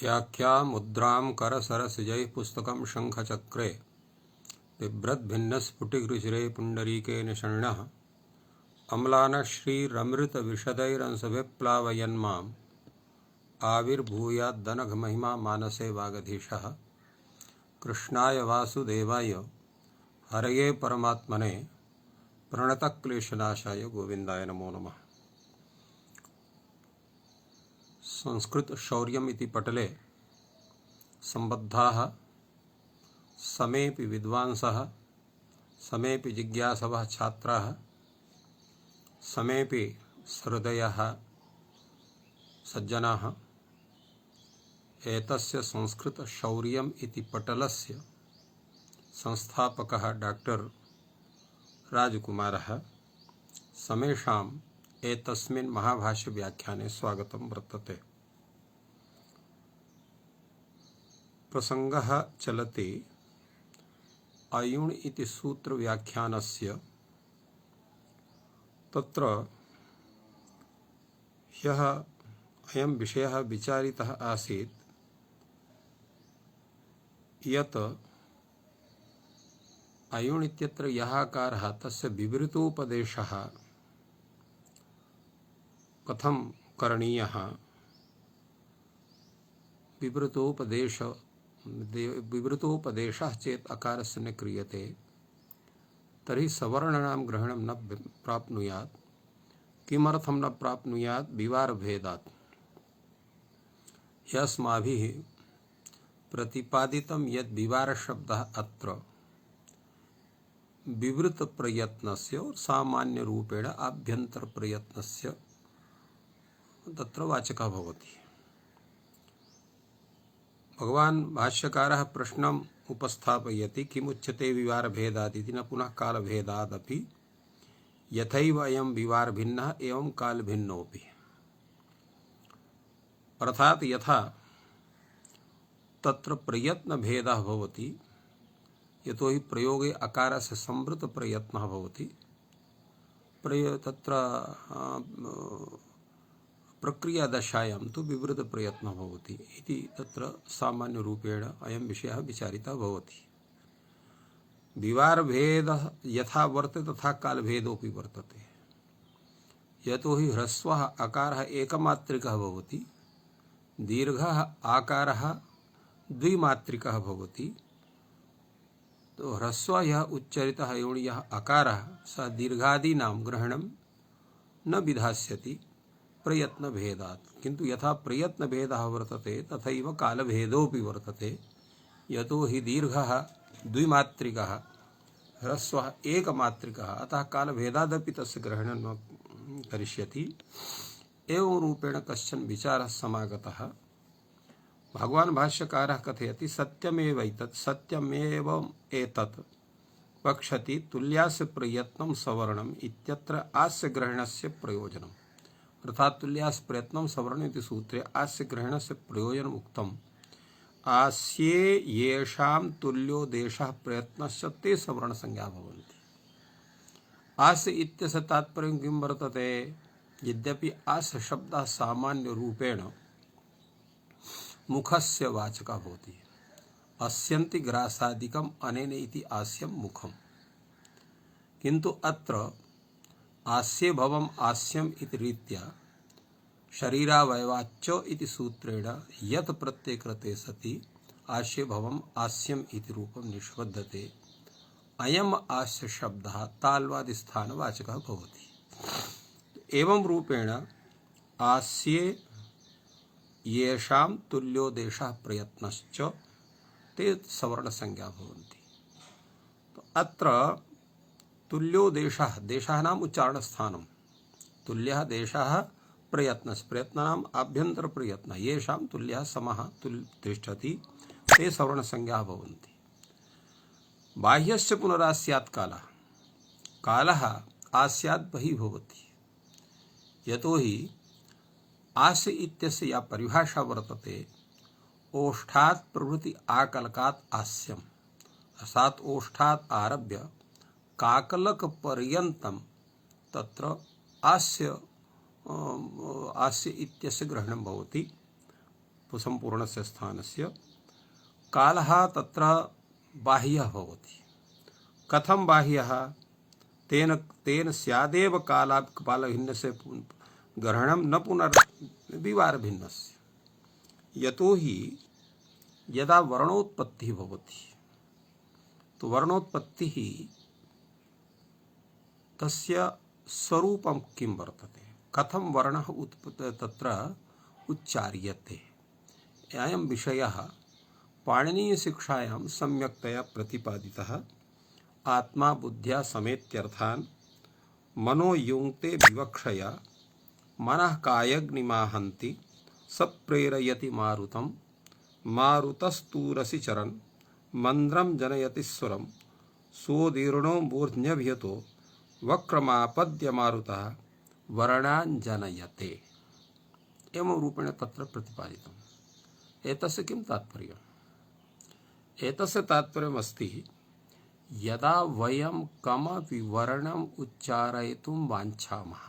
व्याख्या मुद्रां करसरसिजैः पुस्तकं शङ्खचक्रे बिभ्रद्भिन्नस्फुटिगृचिरे पुण्डरीकेन शरणः अम्लानः श्रीरमृतविशदैरंसभिप्लावयन्माम् आविर्भूयाद्दनघमहिमा मानसे वागधीशः। कृष्णाय वासुदेवाय हरये परमात्मने प्रणतक्लेशनाशाय गोविन्दाय नमो नमः। संस्कृत शौर्यम् इति पटले सम्बद्धाः समेऽपि विद्वांसः समेऽपि जिज्ञासवः छात्राः समेऽपि सहृदयाः सज्जनाः एतस्य संस्कृत शौर्यम् इति पटलस्य संस्थापकः डॉक्टर राजकुमारः समेषाम् एतस्मिन् महाभाष्य व्याख्याने स्वागतं वर्तते। प्रसंगः चलति अयुण् इति सूत्र व्याख्यानस्य। तत्र ह्यः अयं विषयः विचारितः आसीत् यत् अयुण् इत्यत्र यः आकारः तस्य विवृतोपदेशः कथं करणीयः। विवृतोपदेशः चेत् अकारस्य न क्रियते तर्हि सवर्णानां ग्रहणं न प्राप्नुयात्। किमर्थं न प्राप्नुयात्? विवारभेदात्। यस्माभिः प्रतिपादितं यद् विवारशब्दः अत्र विवृतप्रयत्नस्य और सामान्यरूपेण आभ्यन्तरप्रयत्नस्य तत्र वाचकः भवति। भगवान् भाष्यकारः प्रश्नम् उपस्थापयति किमुच्यते विवारभेदात् इति, न पुनः कालभेदादपि। यथैव अयं विवारभिन्नः एवं कालभिन्नोऽपि। अर्थात् यथा तत्र प्रयत्नभेदः भवति, यतो हि प्रयोगे अकारस्य संवृतप्रयत्नः भवति, तत्र प्रक्रियादशायां तु विवृतप्रयत्नः भवति इति तत्र सामान्यरूपेण अयं विषयः विचारितः भवति। विवारभेदः यथा वर्तते तथा कालभेदोऽपि वर्तते। यतो हि ह्रस्वः आकारः एकमात्रिकः भवति, दीर्घः आकारः द्विमात्रिकः भवति। तो ह्रस्वः यः उच्चरितः अयुण् यः आकारः सः दीर्घादीनां ग्रहणं न विधास्यति प्रयत्नभेदात्। किन्तु यथा प्रयत्नभेदः वर्तते तथैव कालभेदोऽपि वर्तते। यतो हि दीर्घः द्विमात्रिकः ह्रस्वः एकमात्रिकः, अतः कालभेदादपि तस्य ग्रहणं न करिष्यति। एवं रूपेण कश्चन विचारः समागतः। भगवान् भाष्यकारः कथयति सत्यमेव एतत् वक्षति तुल्यास्य प्रयत्नं सवर्णम् इत्यत्र आस्य ग्रहणस्य प्रयोजनम्। अर्थात् तुल्यास्य प्रयत्नं सवर्णम् इति सूत्रे आस्य ग्रहणस्य प्रयोजनम् उक्तम्। आस्ये येषां तुल्यो देशः प्रयत्नश्च ते सवर्णसंज्ञा भवन्ति। आस्य इत्यस्य तात्पर्यं किं वर्तते? यद्यपि आस्य शब्दः सामान्य रूपेण मुखस्य वाचकः भवति, अस्यन्ति ग्रासादिकम् अनेन इति आस्यं मुखम्, किन्तु अत्र आस्ये भवम् आस्यम् इति रीत्या शरीरावयवाच्च इति सूत्रेण यत् प्रत्यये कृते सति आस्ये भवम् आस्यम् इति रूपं निष्पद्यते। अयम् आस्य शब्दः ताल्वादिस्थानवाचकः भवति। एवं रूपेण आस्ये येषां तुल्यो देशः प्रयत्नश्च ते सवर्णसंज्ञा भवन्ति। तो अत्र तुल्यो देशः, देशः नाम उच्चारणस्थानं, तुल्यः देशः प्रयत्नानाम् आभ्यन्तरप्रयत्नः, येषां तुल्यः समः तिष्ठति ते सवर्णसंज्ञाः भवन्ति। बाह्यस्य पुनरास्यात् कालः, कालः आस्यात् बहिः भवति। यतो हि आस्य इत्यस्य या परिभाषा वर्तते, ओष्ठात् प्रभृति आकलकात् आस्यम्, अर्थात् ओष्ठात् आरभ्य काकलक पर्यन्तं तत्र आस्य इत्यस्य ग्रहणं भवति। सम्पूर्णस्य स्थानस्य कालः तत्र बाह्यः भवति। कथं बाह्यः? तेन स्यादेव कालभिन्नस्य ग्रहणं न पुनर्विवारभिन्नस्य। यतोहि यदा वर्णोत्पत्तिः भवति तो वर्णोत्पत्तिः तस्य स्वरूपं किं वर्तते, कथं वर्णः तत्र उच्चार्यते, अयं विषयः पाणिनीयशिक्षायां सम्यक्तया प्रतिपादितः। आत्मा बुद्ध्या समेत्यर्थान् मनो युङ्क्ते विवक्षया मनः कायग्निमाहन्ति स प्रेरयति मारुतं मारुतस्तूरसि चरन् मन्द्रं जनयति स्वरं सोदीर्णो मूर्ध्न्यभियतो वक्रमापद्य मारुतः वर्णान् जनयते। एवं रूपेण तत्र प्रतिपादितम्। एतस्य किं तात्पर्यम्? एतस्य तात्पर्यमस्ति यदा वयं कमपि वर्णम् उच्चारयितुं वाञ्छामः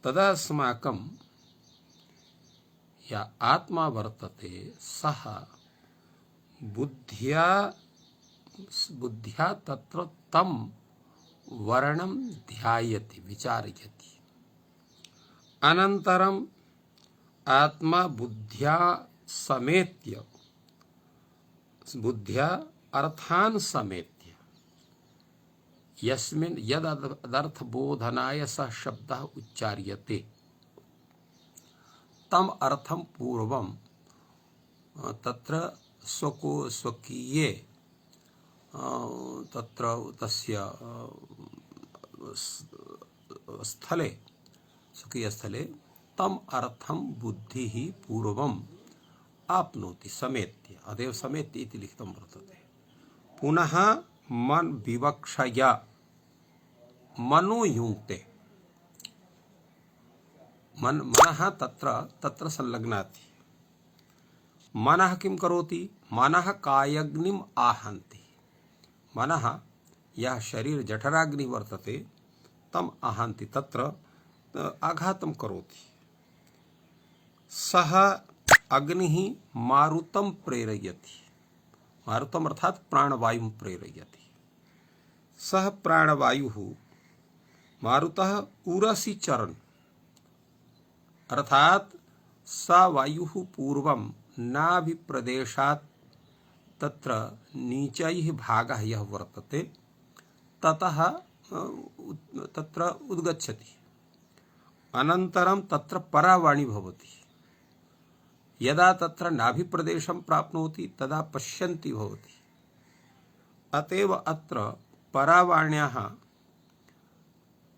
तदा अस्माकं या आत्मा वर्तते सः बुद्ध्या तत्र तं वर्णं ध्यायति, विचारयति। अनन्तरम् आत्मा बुद्ध्या समेत्य, बुद्ध्या अर्थान् समेत्य, यस्मिन् यदर्थबोधनाय सः शब्दः उच्चार्यते तम अर्थं पूर्वं तत्र स्वकीये तत्र तस्य स्थले, स्वकीयस्थले तम अर्थं बुद्धिः पूर्वम् आप्नोति समेत्य। अतएव समेत्य इति लिखितं वर्तते। पुनः मन विवक्षया मनो युङ्क्ते, मनः तत्र संलग्नाति। मनः किं करोति? मनः कायग्निम् आहन्ति। मनः यः शरीर जठराग्नि वर्तते तम आहन्ति, तत्र आघातं करोति। सः अग्निः मारुतं प्रेरयति। मारुतम् अर्थात् प्राणवायुं प्रेरयति। सः प्राणवायुः मारुतः उरसि चरन्, अर्थात् सा वायुः पूर्वं नाभिप्रदेशात् तत्र नीचैः भागः यः वर्तते ततः तत्र उद्गच्छति। अनन्तरं तत्र परावाणी भवति। यदा तत्र नाभिप्रदेशं प्राप्नोति तदा पश्यन्ति भवति। अतएव अत्र परावाण्याः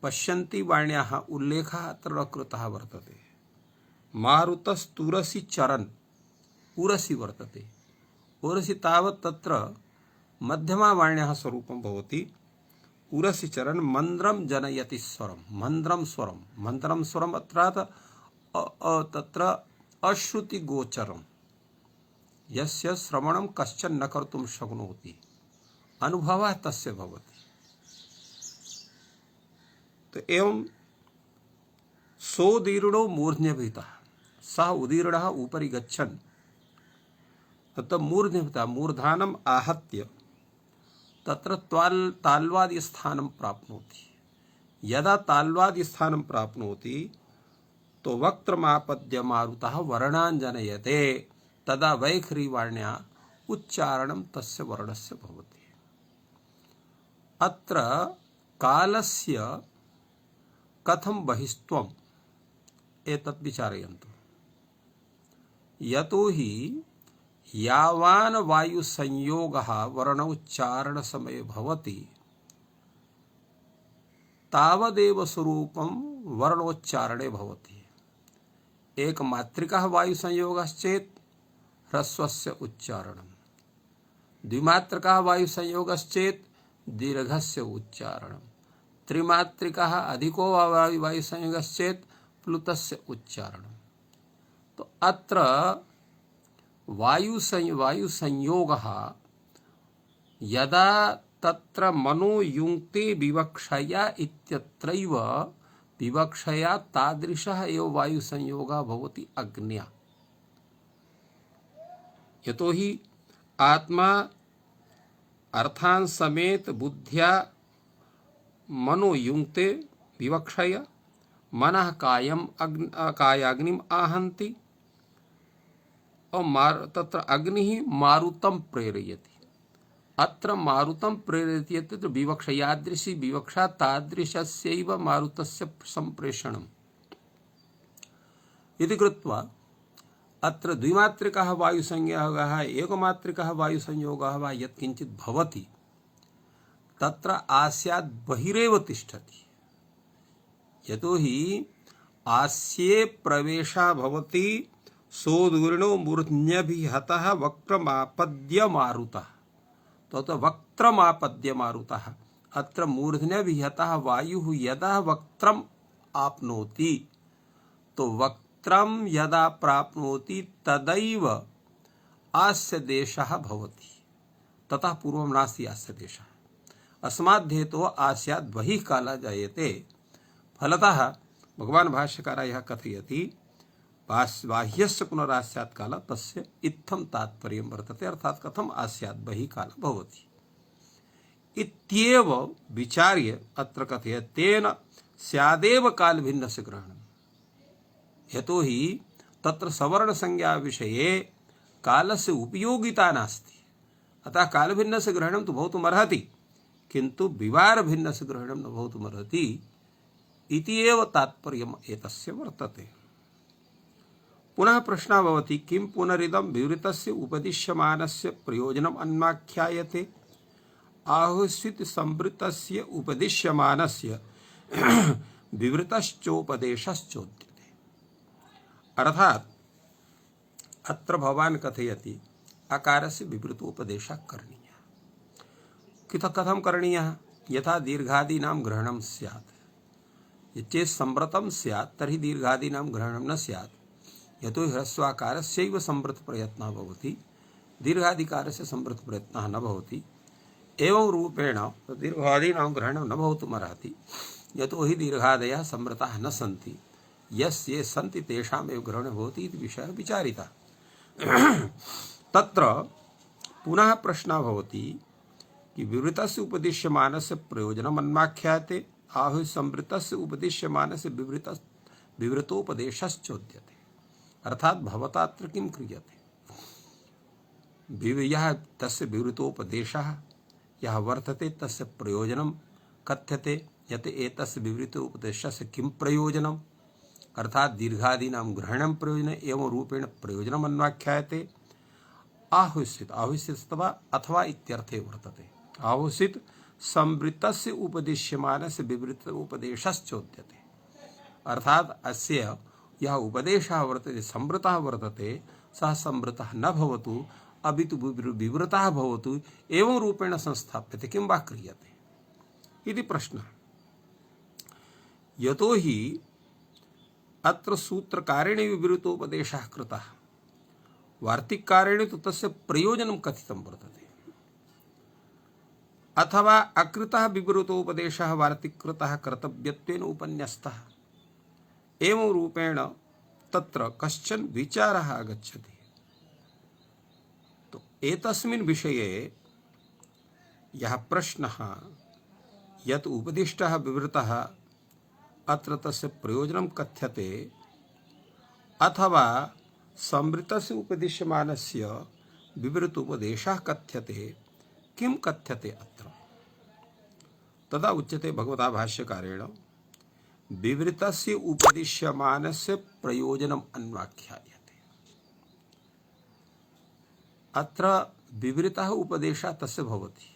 पश्यन्ति वाण्याः उल्लेखः अत्र कृतः वर्तते। मारुतस्तुरसि चरन्, उरसि वर्तते। उरसि तावत् तत्र मध्यमा वाण्याः स्वरूपं भवति। उरसि चरन् मन्द्रं जनयति स्वरं, मन्द्रं स्वरं, मन्द्रं स्वरम् अर्थात् तत्र अश्रुतिगोचरं, यस्य श्रवणं कश्चन न कर्तुं शक्नोति, अनुभवः तस्य भवति। तो एवं सोदीर्णो मूर्ध्न्यभितः, सः उदीर्णः उपरि गच्छन् तत्र मूर्ध्न्यभितः, मूर्धानम् आहत्य तत्र ताल्वादि स्थानं प्राप्नोति। यदा ताल्वादि स्थानं प्राप्नोति तो वक्त्रमापद्य मारुतः वर्णान् जनयते, तदा वैखरीवाण्या उच्चारणं तस्य वर्णस्य भवति। अत्र कालस्य कथं बहिस्त्वम् एतत् विचारयन्तु। यतोहि यावान् वायुसंयोगः वर्णोच्चारणसमये भवति तावदेव स्वरूपं वर्णोच्चारणे भवति। एकमात्रिकः वायुसंयोगश्चेत् ह्रस्वस्य उच्चारणं, द्विमात्रिकः वायुसंयोगश्चेत् दीर्घस्य उच्चारणं, त्रिमात्रिकः अधिको वायुसंयोगश्चेत् प्लुतस्य उच्चारणं। तो अत्र वायुसंयोगः यदा तत्र मनो युङ्क्ते विवक्षया इत्यत्रैव विवक्षया तादृशः एव वायुसंयोगः भवति अग्न्या। यतो हि आत्मा अर्थान समेत बुद्ध्या मनोयुक्ते विवक्षय मनः कायाग्निम आहन्ति और तत्र अग्निः मारुतं प्रेरयति। अत्र मारुतं प्रेरयति तो विवक्षयादृशी विवक्षा तादृशस्यैव मारुतस्य संप्रेषणम् इति कृत्वा अत्र द्विमात्रिकः वायुसंयोगः एकमात्रिकः वायुसंयोगः वा यत्किंचित् भवति तत्र आस्यात् बहिरेव तिष्ठति। यतो हि आस्ये प्रवेशः भवति सोदूर्णो मूर्ध्न्यभिहतः वक्त्रमापद्य मारुतः। तो वक्त्रमापद्य मारुतः अत्र मूर्ध्न्यभिहतः वायुः यदा वक्त्रम् आप्नोति तो वक्त्रं यदा प्राप्नोति तदैव आस्य देशः भवति। ततः पूर्वं नास्ति आस्य देशः। अस्माद्धेतो आस्यात् बहिः कालः जायते। फलतः भगवान भाष्यकारः यः कथयति बाह्यस्य पुनरास्यात् कालः तस्य इत्थं तात्पर्यं वर्तते। अर्थात् कथम् आस्यात् बहिः कालः भवति इत्येव विचार्य अत्र कथयति तेन स्यादेव कालभिन्नस्य ग्रहणम्। यतो हि तत्र सवर्ण संज्ञा विषये कालस्य उपयोगिता नास्ति। अतः कालभिन्नस्य ग्रहणं तु भवितुमर्हति किन्तु विवार भिन्नस्य ग्रहणं न भवितुमर्हति इति एव तात्पर्यम् एतस्य वर्तते। पुनः प्रश्नः भवति किं पुनरिदं विवृतस्य उपदिश्यमानस्य प्रयोजनम् अन्वाख्यायते आहुस्वित् संवृतस्य उपदिश्यमानस्य विवृतश्चोपदेशश्चोद्यते। अर्थात अत्र भगवान कथयति आकारस्य विवृतोपदेशः करणीयः। कथं करणीयः? यथा दीर्घादीनां ग्रहणं स्यात्। यच्चेत् संवृतं स्यात् तर्हि दीर्घादीनां ग्रहणं न स्यात्। यतो हि ह्रस्वाकारस्यैव संवृतप्रयत्नः भवति, दीर्घादिकारस्य संवृतप्रयत्नः न भवति। एवं रूपेण दीर्घादीनां ग्रहणं न भवितुमर्हति यतो हि दीर्घादयः संवृताः न सन्ति। यस्य सन्ति तेषामेव ग्रहणं भवति इति विषयः विचारितः। तत्र पुनः प्रश्नः भवति कि विवृतस्य उपदिश्यमानस्य प्रयोजनम् अन्वाख्यायते आहु संवृतस्य उपदिश्यमानस्य विवृतोपदेशश्चोद्यते। अर्थात भवता अत्र किं क्रियते? यः तस्य विवृतोपदेशः यः वर्तते तस्य प्रयोजनं कथ्यते। यत् एतस्य विवृतोपदेशस्य किं प्रयोजनम्? अर्थात दीर्घादीनां ग्रहणं प्रयोजन एवं रूपेण प्रयोजनम् अन्वाख्यायते। आहुषित अथवा इत्यर्थे वर्तते। आहुषित संवृतस्य उपदिश्यमानस्य विवृतोपदेशश्चोद्यते। अर्थात अस्य यः उपदेशः वर्तते संवृतः वर्तते सः संवृतः न भवतु अपितु विवृतः भवतु एवं रूपेण संस्थाप्यते। किं वा क्रियते इति प्रश्नः। यतो हि अत्र सूत्रकारेण विवृतोपदेशः कृतः, वार्तिककारेण तु तस्य प्रयोजनं कथितं वर्तते। अथवा अकृतः विवृतोपदेशः वार्तिककृतः कर्तव्यत्वेन उपन्यस्तः एवं रूपेण तत्र कश्चन विचारः आगच्छति। तो एतस्मिन् विषये यः प्रश्नः यत् उपदिष्टः विवृतः अत्र तस्य प्रयोजनं कथ्यते अथवा संवृतस्य उपदिश्यमानस्य विवृतोपदेशः कथ्यते, किं कथ्यते अत्र? तदा उच्यते भगवता भाष्यकारेण विवृतस्य उपदिश्यमानस्य प्रयोजनम् अन्वाख्यायते। अत्र विवृतः उपदेशः तस्य भवति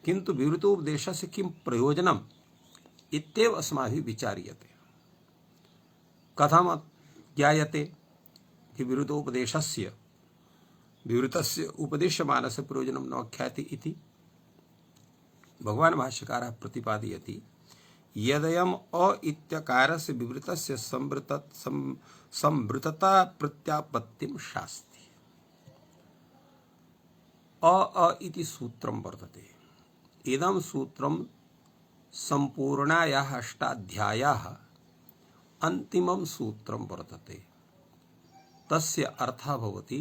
किन्तु विवृतोपदेशस्य किं प्रयोजनम् इत्येव अस्माभिः विचार्यते। कथं ज्ञायते कि विवृतोपदेशस्य विवृतस्य उपदिश्यमानस्य प्रयोजनं न आख्यायते इति? भगवान भाष्यकारः प्रतिपादयति यदयम् अ इत्यकारस्य विवृतस्य संवृतता प्रत्यापत्तिं शास्ति। अ इति सूत्रं वर्तते। इदं सूत्रं संपूर्णायाः अष्टाध्याय्याः अन्तिमं सूत्रं वर्तते। तस्य अर्थः भवति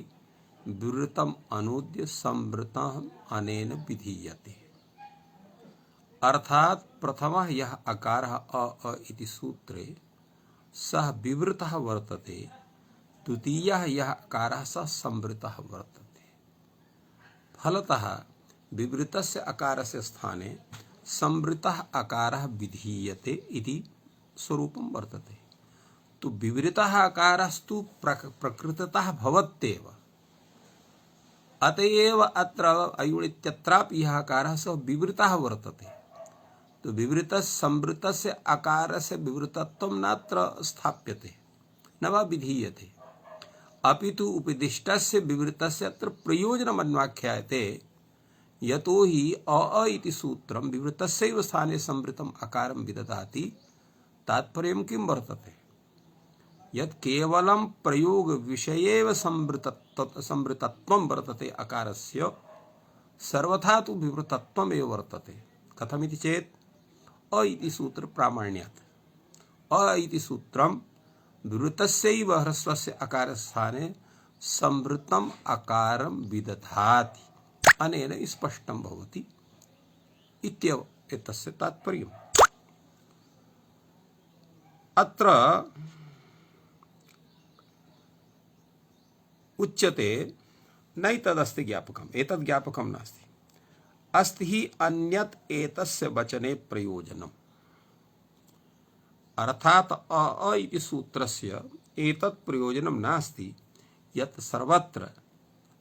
विवृतम अनुद्य संवृतम अनेन विधीयते। अर्थात प्रथमः यः अकारः अ इति सूत्रे सः विवृतः वर्तते, द्वितीयः यः अकारः सः संवृतः वर्तते। फलतः विवृतस्य अकारस्य स्थाने संवृतः अकारः विधीयते इति स्वरूपं वर्तते। तो विवृतः अकारस्तु प्रकृततः भवत्येव, अतएव अत्र अयुडित्यत्रापि यः अकारः सः विवृतः वर्तते। तो विवृतस्य संवृतस्य अकारस्य विवृतत्वं नात्र स्थाप्यते न वा विधीयते, अपितु उपदिष्टस्य विवृतस्य अत्र प्रयोजनम् अन्वाख्यायते। यतो हि अ इति सूत्रं विवृतस्यैव स्थाने संवृतम् अकारं विदधाति। तात्पर्यं किं वर्तते? यत् केवलं प्रयोग विषयेव संवृतत्वं वर्तते अकारस्य, सर्वथा तु विवृतत्वमेव वर्तते। कथमिति चेत् अ इति सूत्र प्रामाण्यात् अ इति सूत्रं विवृतस्यैव ह्रस्वस्य अकारस्थाने संवृतम् अकारं विदधाति, अनेन स्पष्टं भवति इत्येव एतस्य तात्पर्यम्। अत्र उच्यते नैतदस्ति ज्ञापकम्, एतद् ज्ञापकं नास्ति। अस्ति हि अन्यत् एतस्य वचने प्रयोजनम्। अर्थात अ इति सूत्रस्य एतत् प्रयोजनं नास्ति यत् सर्वत्र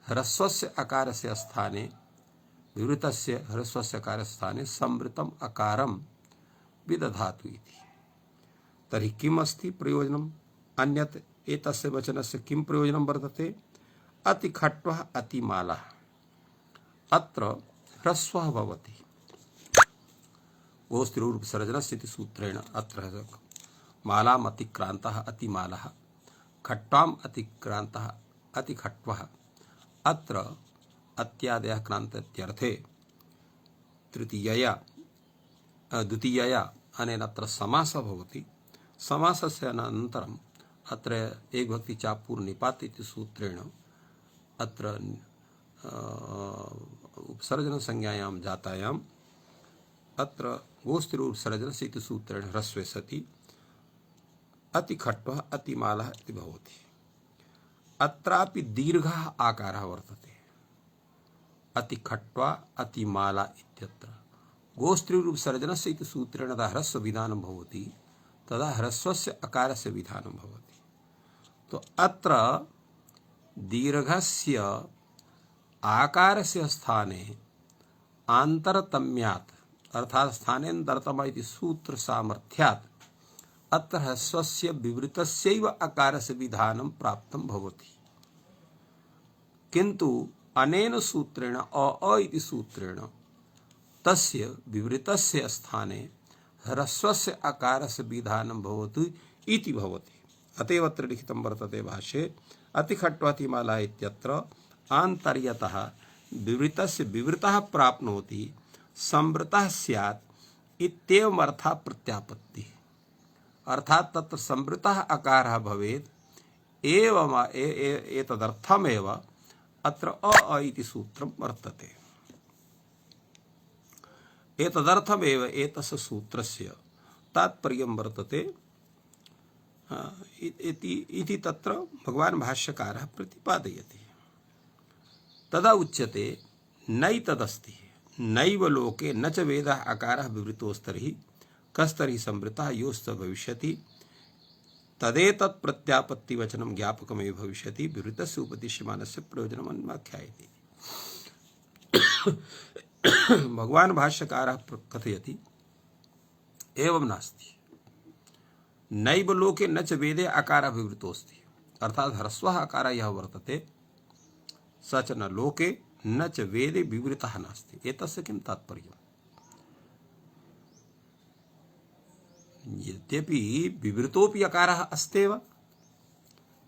ह्रस्वस्य अकारस्य स्थाने विवृतस्य ह्रस्वस्य अकारस्य स्थाने संवृतम् अकारं विदधातु इति। तर्हि किम् अस्ति प्रयोजनम्? अन्यत् एतस्य वचनस्य किं प्रयोजनं वर्तते? अतिखट्वः अतिमालः। अत्र ह्रस्वः भवति गोस्त्रोपसर्जनस्य इति सूत्रेण। अत्र मालाम् अतिक्रान्तः अतिमालः, खट्वाम् अतिक्रान्तः अतिखट्वः। अत्र अत्यादयः क्रान्त्यर्थे द्वितीयया अनेन अत्र समासः भवति। समासस्य अनन्तरम् अत्र एकभक्ति चापूर्निपात इति सूत्रेण अत्र उपसर्जनसंज्ञायां जातायाम् अत्र गोस्त्रोपसर्जनस्य इति सूत्रेण ह्रस्वे सति अतिखट्वः अतिमालः इति भवति। अत्रापि दीर्घः आकारः वर्तते, अतिखट्वा अतिमाला इत्यत्र। गोस्त्रोपसर्जनस्य इति सूत्रेण यदा ह्रस्वविधानं भवति तदा ह्रस्वस्य अकारस्य विधानं भवति। तो अत्र दीर्घस्य आकारस्य स्थाने आन्तरतम्यात् अर्थात् स्थानेन्तरतम इति सूत्र सामर्थ्यात् अत्र ह्रस्वस्य विवृतस्यैव अकारस्य विधानं प्राप्तं भवति। किन्तु अनेन सूत्रेण अ इति सूत्रेण तस्य विवृतस्य स्थाने ह्रस्वस्य अकारस्य विधानं भवति इति भवति। अतएव अत्र लिखितं वर्तते भाष्ये अतिखट्वातिमाला इत्यत्र आन्तर्यतः विवृतस्य विवृतः प्राप्नोति संवृतः स्यात् इत्येवम् अर्थः प्रत्यापत्तिः। अर्थात तत्र संवृतः अकारः भवेत् एवम् एतदर्थमेव अत्र अ इति सूत्रं वर्तते। एतदर्थमेव एतस्य सूत्रस्य तात्पर्यं वर्तते इति तत्र भगवान् भाष्यकारः प्रतिपादयति। तदा उच्यते नैतदस्ति नैव लोके न च वेदः अकारः विवृतोस्तर्हि कस्तर्हि संवृतः योश्च भविष्यति तदेतत् प्रत्यापत्तिवचनं ज्ञापकमेव भविष्यति विवृतस्य उपदिश्यमानस्य प्रयोजनम् अन्वाख्यायति। भगवान् भाष्यकारः कथयति एवं नास्ति, नैव लोके न च वेदे अकारः विवृतोऽस्ति। अर्थात् ह्रस्वः अकारः यः वर्तते स च न लोके न च वेदे विवृतः नास्ति। एतस्य किं तात्पर्यम्? यद्यपि विवृतोऽपि अकारः अस्त्येव,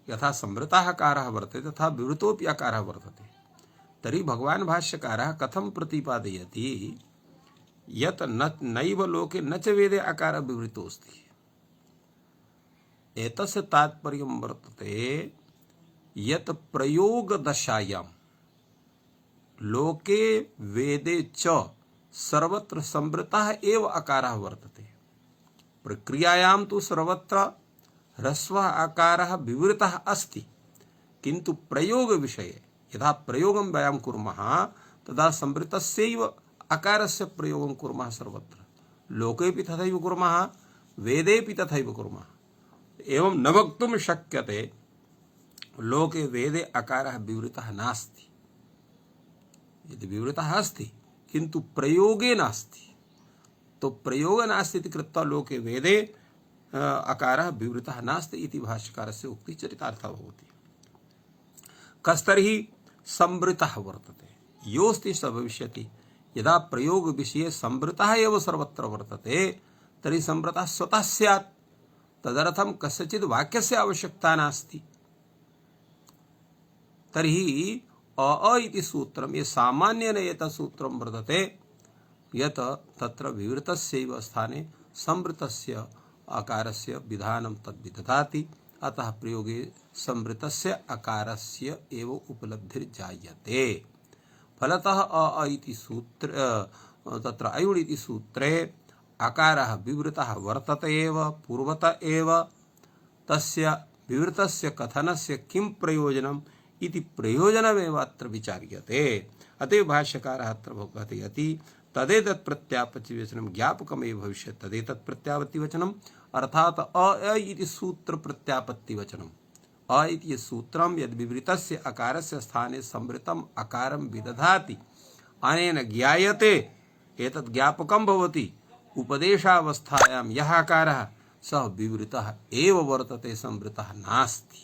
यथा संवृतः अकारः वर्तते तथा विवृतोऽपि अकारः वर्तते, तर्हि भगवान् भाष्यकारः कथं प्रतिपादयति यत् नैव लोके न च वेदे अकारः विवृतोऽस्ति। एतस्य तात्पर्यं वर्तते यत प्रयोग दशायां लोके वेदे च सर्वत्र संवृतः एव आकारः वर्तते। प्रक्रियायां तु सर्वत्र ह्रस्वः आकारः विवृतः अस्ति, किन्तु प्रयोग विषये यदा प्रयोगं वयं कुर्मः तदा संवृतस्यैव आकारस्य प्रयोगं कुर्मः सर्वत्र। लोकेऽपि तथैव कुर्मः, वेदेऽपि तथैव कुर्मः। एवं न वक्तुं शक्यते लोके वेदे आकारः विवृतः नास्ति। यदि विवृतः अस्ति किन्तु प्रयोगे नास्ति, तो प्रयोग नास्ति इति कृत्वा लोके वेदे आकारः विवृतः नास्ति इति भाष्यकारस्य उक्ति चरितार्थः भवति। कस्तर्हि संवृतः वर्तते, योऽस्ति स भविष्यति। यदा प्रयोग विषये संवृतः एव सर्वत्र वर्तते तर्हि संवृतः स्वतः स्यात्, तदर्थं कस्यचित् वाक्यस्य आवश्यकता नास्ति। तर्हि अ इति सूत्रं, ये सामान्येन एतत् सूत्रं वर्तते यत् तत्र विवृतस्यैव स्थाने संवृतस्य आकारस्य विधानं तद्विदधाति, अतः प्रयोगे संवृतस्य आकारस्य एव उपलब्धिर्जायते। फलतः अ इति सूत्र तत्र अयुण् इति सूत्रे आकारः विवृतः वर्तते एव पूर्वत एव, तस्य विवृतस्य कथनस्य किं प्रयोजनम् इति प्रयोजनमेव अत्र विचार्यते। अतएव भाष्यकारः अत्र कथयति तदेतत् प्रत्यापत्तिवचनं ज्ञापकमेव भविष्यति। तदेतत् प्रत्यापत्तिवचनम् अर्थात अ इति सूत्र प्रत्यापत्तिवचनम्। अ इति सूत्रं यद् विवृतस्य आकारस्य स्थाने संवृतम् आकारं विदधाति, अनेन ज्ञायते, एतत् ज्ञापकं भवति उपदेशावस्थायां यः आकारः सः विवृतः एव वर्तते, संवृतः नास्ति।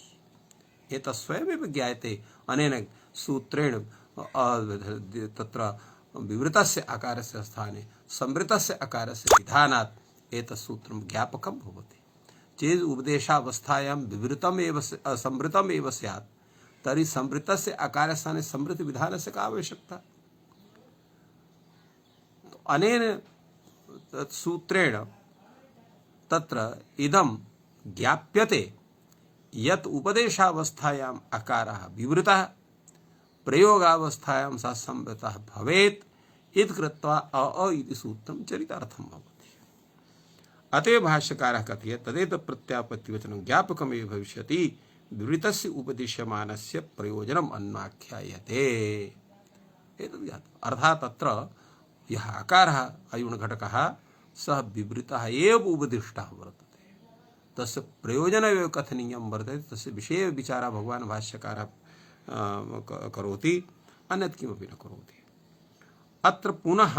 एतत् स्वयमेव ज्ञायते अनेन सूत्रेण। तत्र विवृतस्य आकारस्य स्थाने संवृतस्य आकारस्य विधानात् एतत् सूत्रं ज्ञापकं भवति। चेत् उपदेशावस्थायां विवृतमेव संवृतमेव स्यात् तर्हि संवृतस्य आकारस्थाने संवृतविधानस्य का आवश्यकता? अनेन सूत्रेण तत्र इदं ज्ञाप्यते यत् उपदेशावस्थायाम् आकारः विवृतः, प्रयोगावस्थायां सः संवृतः भवेत् इति कृत्वा अ इति सूत्रं चरितार्थं भवति। अतएव भाष्यकारः कथयति तदेतत् प्रत्यापत्तिवचनं ज्ञापकमेव भविष्यति, विवृतस्य उपदिश्यमानस्य प्रयोजनम् अन्वाख्यायते। एतद् ज्ञातम्। अर्थात् तत्र यः आकारः अयुण् घटकः सः विवृतः एव उपदिष्टः वर्तते, तस्य प्रयोजनमेव कथनीयं वर्तते, तस्य विषये विचारः भगवान् भाष्यकारः करोति, अन्यत् किमपि न करोति। अत्र पुनः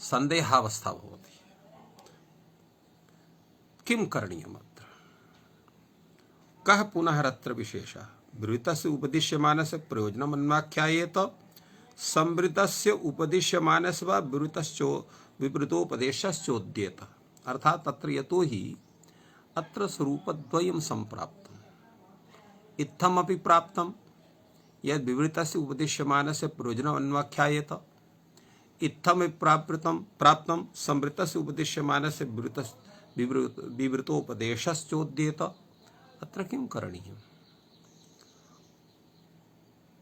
सन्देहावस्था भवति, किं करणीयम् अत्र? कः पुनः अत्र विशेषः? विवृतस्य उपदिश्यमानस्य प्रयोजनम् अन्वाख्यायेत, संवृतस्य उपदिश्यमानस्य वा विवृतोपदेशश्चोद्येत। अर्थात तत्र यतो हि अत्र स्वरूपद्वयं सम्प्राप्तम्, इत्थमपि प्राप्तं यद् विवृतस्य उपदिश्यमानस्य प्रयोजनम् अन्वाख्यायेत, इत्थमपि प्राप्तं संवृतस्य उपदिश्यमानस्य विवृतोपदेशश्चोद्येत। अत्र किं करणीयम्?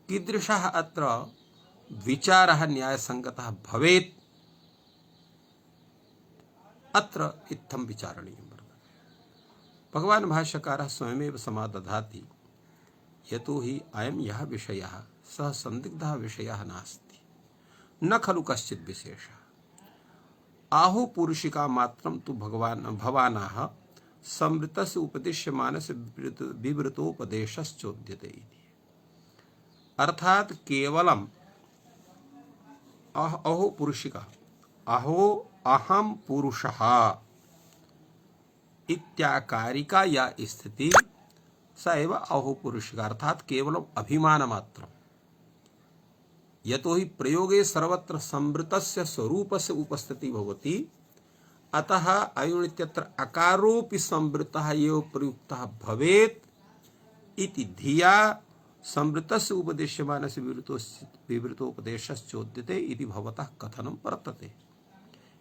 कीदृशः अत्र विचारः न्यायसङ्गतः भवेत्, अत्र इत्थं विचारणीयं वर्तते। भगवान् भाष्यकारः स्वयमेव समादधाति, यतो हि अयं यः विषयः सः संदिग्धः विषयः नास्ति, न खलु कश्चित् विशेषः। आहु पुरुषिका मात्रं तु भवानाः संवृतस्य उपदिश्यमानस्य विवृतोपदेशश्चोद्यते इति। अर्थात केवलम् अहो पुरुषिका, अहो अहम पुरुषः इत्याकारिका या स्थिति स एव अहो पुरुषिका, अर्थात केवलम् अभिमानमात्रम्। यतो हि प्रयोगे सर्वत्र संवृतस्य स्वरूपस्य उपस्थितिः भवति, अतः अयुण् इत्यत्र अकारोऽपि संवृतः एव प्रयुक्तः भवेत् इति धिया संवृतस्य उपदिश्यमानस्य विवृतोपदेशश्चोद्यते इति भवतः कथनं वर्तते।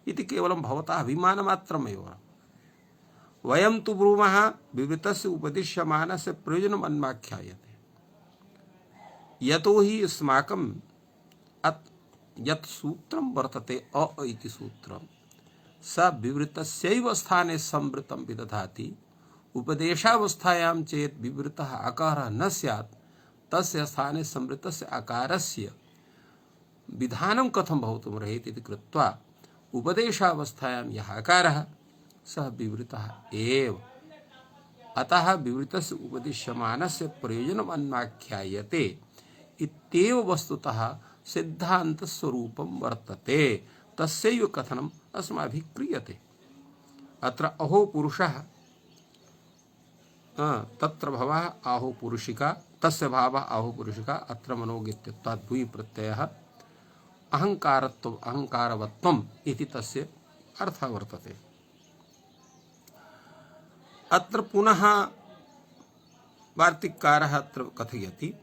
इति केवलं भवतः अभिमानमात्रमेव। वयं तु ब्रूमः विवृतस्य उपदिश्यमानस्य प्रयोजनम् अन्वाख्यायते। यतो हि अस्माकं यत् सूत्रं वर्तते अ इति सूत्रं स विवृतस्यैव स्थाने संवृतं विदधाति। उपदेशावस्थायां चेत् विवृतः आकारः न स्यात् तस्य स्थाने संवृतस्य आकारस्य विधानं कथं भवितुमर्हति इति कृत्वा उपदेशावस्थायां यः आकारः सः विवृतः एव। अतः विवृतस्य उपदिश्यमानस्य प्रयोजनम् अन्वाख्यायते इत्येव वस्तुतः सिद्धान्तस्वरूपं वर्तते। तस्यैव कथनम् अस्माभिः क्रियते। अत्र अहो पुरुषः तत्र भवः आहो पुरुषिका तस्य भावः आहो पुरुषिका अत्र मनोगित्यत्वात् भूयि प्रत्ययः अहंकारवत्वम् इति तस्य अर्थः वर्तते। अत्र पुनः वार्तिककारः अत्र कथयति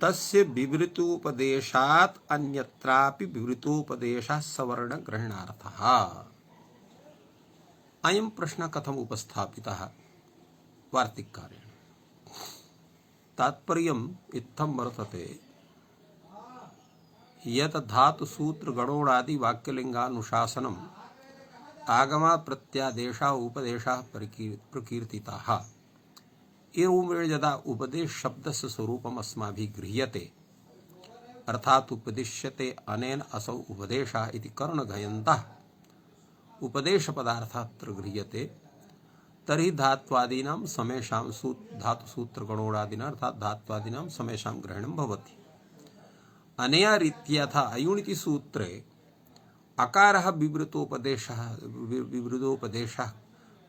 तस्य विवृतोपदेशात् अन्यत्रापि विवृतोपदेशः सवर्णग्रहणार्थः। अयं प्रश्नः कथम् उपस्थापितः वार्तिककारेण? तात्पर्यम् इत्थं वर्तते यत् धातुसूत्रगणोणादि वाक्यलिंगानुशासनम् आगमात् प्रत्यादेशः उपदेशः प्रकीर्तिताः। एवं यदा उपदेश शब्दस्य स्वरूपम् अस्माभिः गृह्यते अर्थात् उपदिश्यते अनेन असौ उपदेशः इति कर्णघयन्तः उपदेशपदार्थः अत्र गृह्यते तर्हि धात्वादीनां समेषां धातुसूत्रगणोणादिना अर्थात् धात्वादीनां समेषां ग्रहणं भवति। अनया रीत्या यथा अयुनिति सूत्रे अकारः विवृतोपदेशः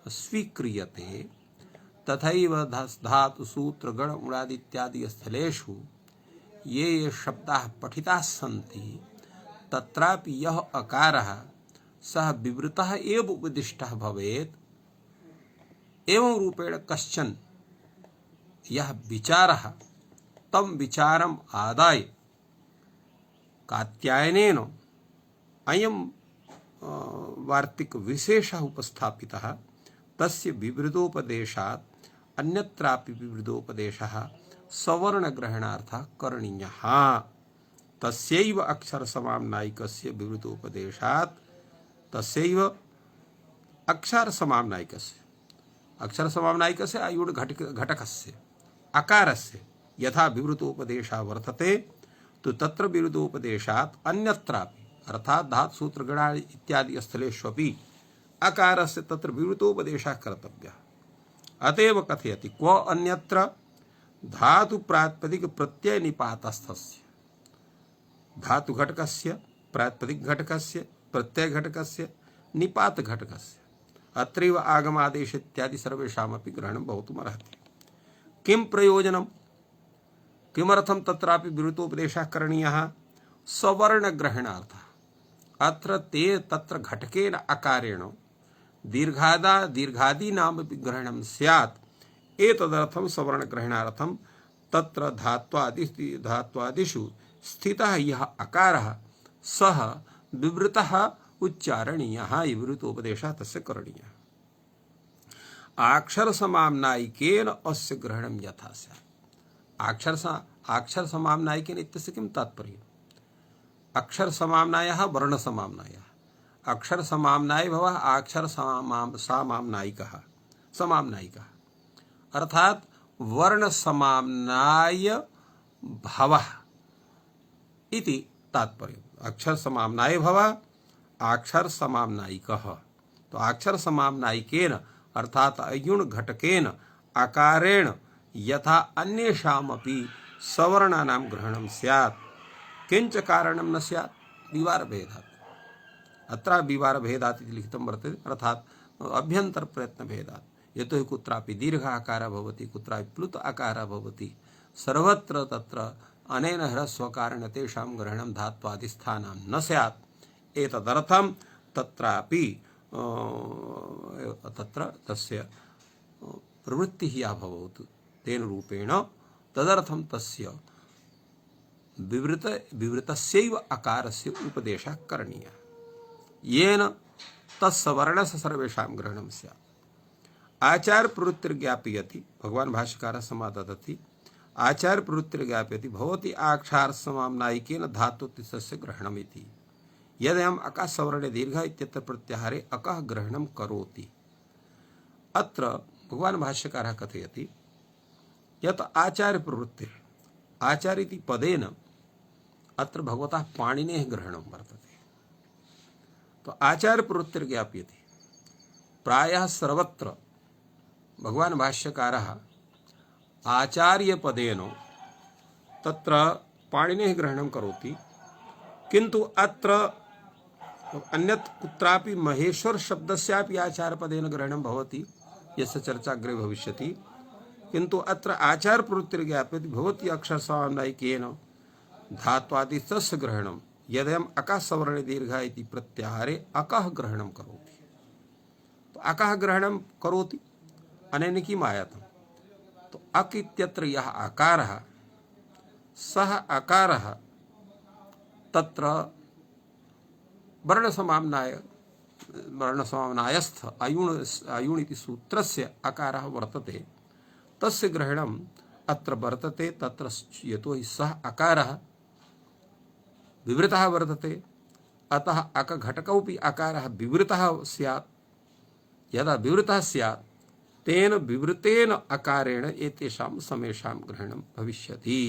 स्वीक्रियते तथैव धातुसूत्रगणोणादित्यादि स्थलेषु ये शब्दाः पठिताः सन्ति तत्रापि यः अकारः सः विवृतः एव उपदिष्टः भवेत्। एवं रूपेण कश्चन यः विचारः तं विचारम् आदाय कात्यायनेन अयं वार्तिक विशेषः उपस्थापितः तस्य विवृतोपदेशात् अन्यत्रापि विवृतोपदेशः सवर्णग्रहणार्थः करणीयः। तस्यैव अक्षरसमाम्नायिकस्य विवृतोपदेशात् तस्यैव अक्षरसमाम्नायिकस्य आयुर् घटकस्य आकारस्य यथा विवृतोपदेशः वर्तते तो तत्र विवृतोपदेशात् अन्यत्रापि अर्थात् धातुसूत्रगणा इत्यादि स्थलेष्वपि आकारस्य तत्र विवृतोपदेशः कर्तव्यः। अतएव कथयति क्व अन्यत्र धातु प्रातिपदिक प्रत्यय निपातस्थस्य धातु घटकस्य प्रातिपदिक घटकस्य प्रत्यय घटकस्य निपात घटकस्य अत्रैव आगमादेश इत्यादि सर्वेषामपि ग्रहणं भवितुमर्हति। किं प्रयोजनं? किमर्थं तत्रापि विवृतोपदेशः करणीयः? सवर्णग्रहणार्थः। अत्र ते तत्र घटकेन आकारेण दीर्घादीनामपि ग्रहणं स्यात्। एतदर्थं सवर्णग्रहणार्थं तत्र धात्वादिषु स्थितः यः अकारः सः विवृतः उच्चारणीयः। विवृतोपदेशः तस्य करणीयः। अक्षरसमाम्नायिकेन अस्य ग्रहणं यथा स्यात्। अक्षरसमाम्नायिकेन इत्यस्य किं तात्पर्यम्? अक्षरसमाम्नायः वर्णसमाम्नायः। अक्षरसमाम्नाय भवः अक्षरसमाम्नायिकः समाम्नायिकः अर्थात् वर्णसमाम्नाय भवः इति तात्पर्यम्। अक्षरसमाम्नाय भवः अक्षरसमाम्नायिकः। तो अक्षरसमाम्नायिकेन अर्थात् अयुण घटकेन आकारेण यथा अन्येषामपि सवर्णानां ग्रहणं स्यात्। किंच कारणं न स्यात्? विवारभेदात्। अत्र विवारभेदात् इति लिखितं वर्तते अर्थात् अभ्यन्तर प्रयत्नभेदात्। यतो हि कुत्रापि दीर्घ आकारः भवति कुत्रापि प्लुत आकारः भवति सर्वत्र तत्र अनेन ह्रस्वकारेण तेषां ग्रहणं धात्वादिस्थानां न स्यात्। एतदर्थं तत्रापि तत्र तस्य प्रवृत्तिः या भवतु तेन रूपेण तदर्थं तस्य विवृतस्यैव अकारस्य उपदेशः करणीयः येन तत्सवर्णस्य सर्वेषां ग्रहणं स्यात्। आचार प्रवृत्तिर्ज्ञापयति भगवान भाष्यकारः समाददति आचार प्रवृत्तिर्ज्ञापयति भवति आक्षार समाम्नायिकेन धातुतिशस्य ग्रहणमिति यदयम् अकासवर्णे दीर्घ इत्यत्र प्रत्याहारे अकः ग्रहणं करोति। अत्र भगवान भाष्यकारः कथयति यत् आचार्य प्रवृत्ति आचार्य इति पदेन अत्र भगवतः पाणिनेः ग्रहणं वर्तते। तो आचार्य प्रवृत्तिर्ज्ञाप्यते प्रायः सर्वत्र भगवान भाष्यकारः आचार्य पदेन तत्र पाणिनेः ग्रहणं करोति, किन्तु अत्र अन्यत् कुत्रापि महेश्वर शब्दस्यापि आचार्य पदेन ग्रहणं भवति, यस्य चर्चा अग्रे भविष्यति। किन्तु अत्र आचार्य प्रवृत्तिर्ज्ञाप्यते भवति अक्षरसामनायिकेन धात्वादिशस्य ग्रहणं यदयम् अकासवर्णे दीर्घ इति प्रत्याहारे अकः ग्रहणं करोति। तो अकः ग्रहणं करोति अनेन किम् आयातम्? तो अक इत्यत्र यः आकारः सः आकारः तत्र वर्णसमाम्नायस्थ अयुण् इति सूत्रस्य आकारः वर्तते, तस्य ग्रहणम् अत्र वर्तते। तत्र यतोहि सः आकारः विवृतः वर्तते, अतः अकघटकोऽपि आकारः विवृतः स्यात्। यदा विवृतः स्यात् तेन विवृतेन आकारेण एतेषां समेषां ग्रहणं भविष्यति।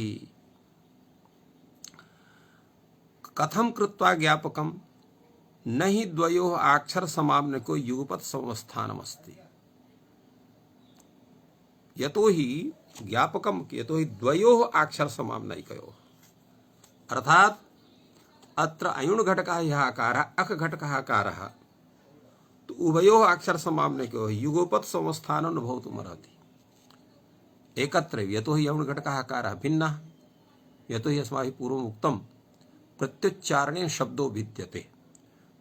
कथं कृत्वा ज्ञापकं? न हि द्वयोः अक्षर समाम्नको युगपत् संस्थानमस्ति। यतोहि ज्ञापकं यतोहि द्वयोः अक्षर समाम्नैकयोः, अर्थात् अत्र अयुण् घटकः यः आकारः अक घटकः आकारः, तो उभयोः अक्षर समाम्नैकयोः युगपत् संस्थानं न भवितुमर्हति एकत्रैव। यतोहि अयुण् घटकः आकारः भिन्नः, यतोहि अस्माभिः पूर्वम् उक्तं प्रत्युच्चारणे शब्दो भिद्यते।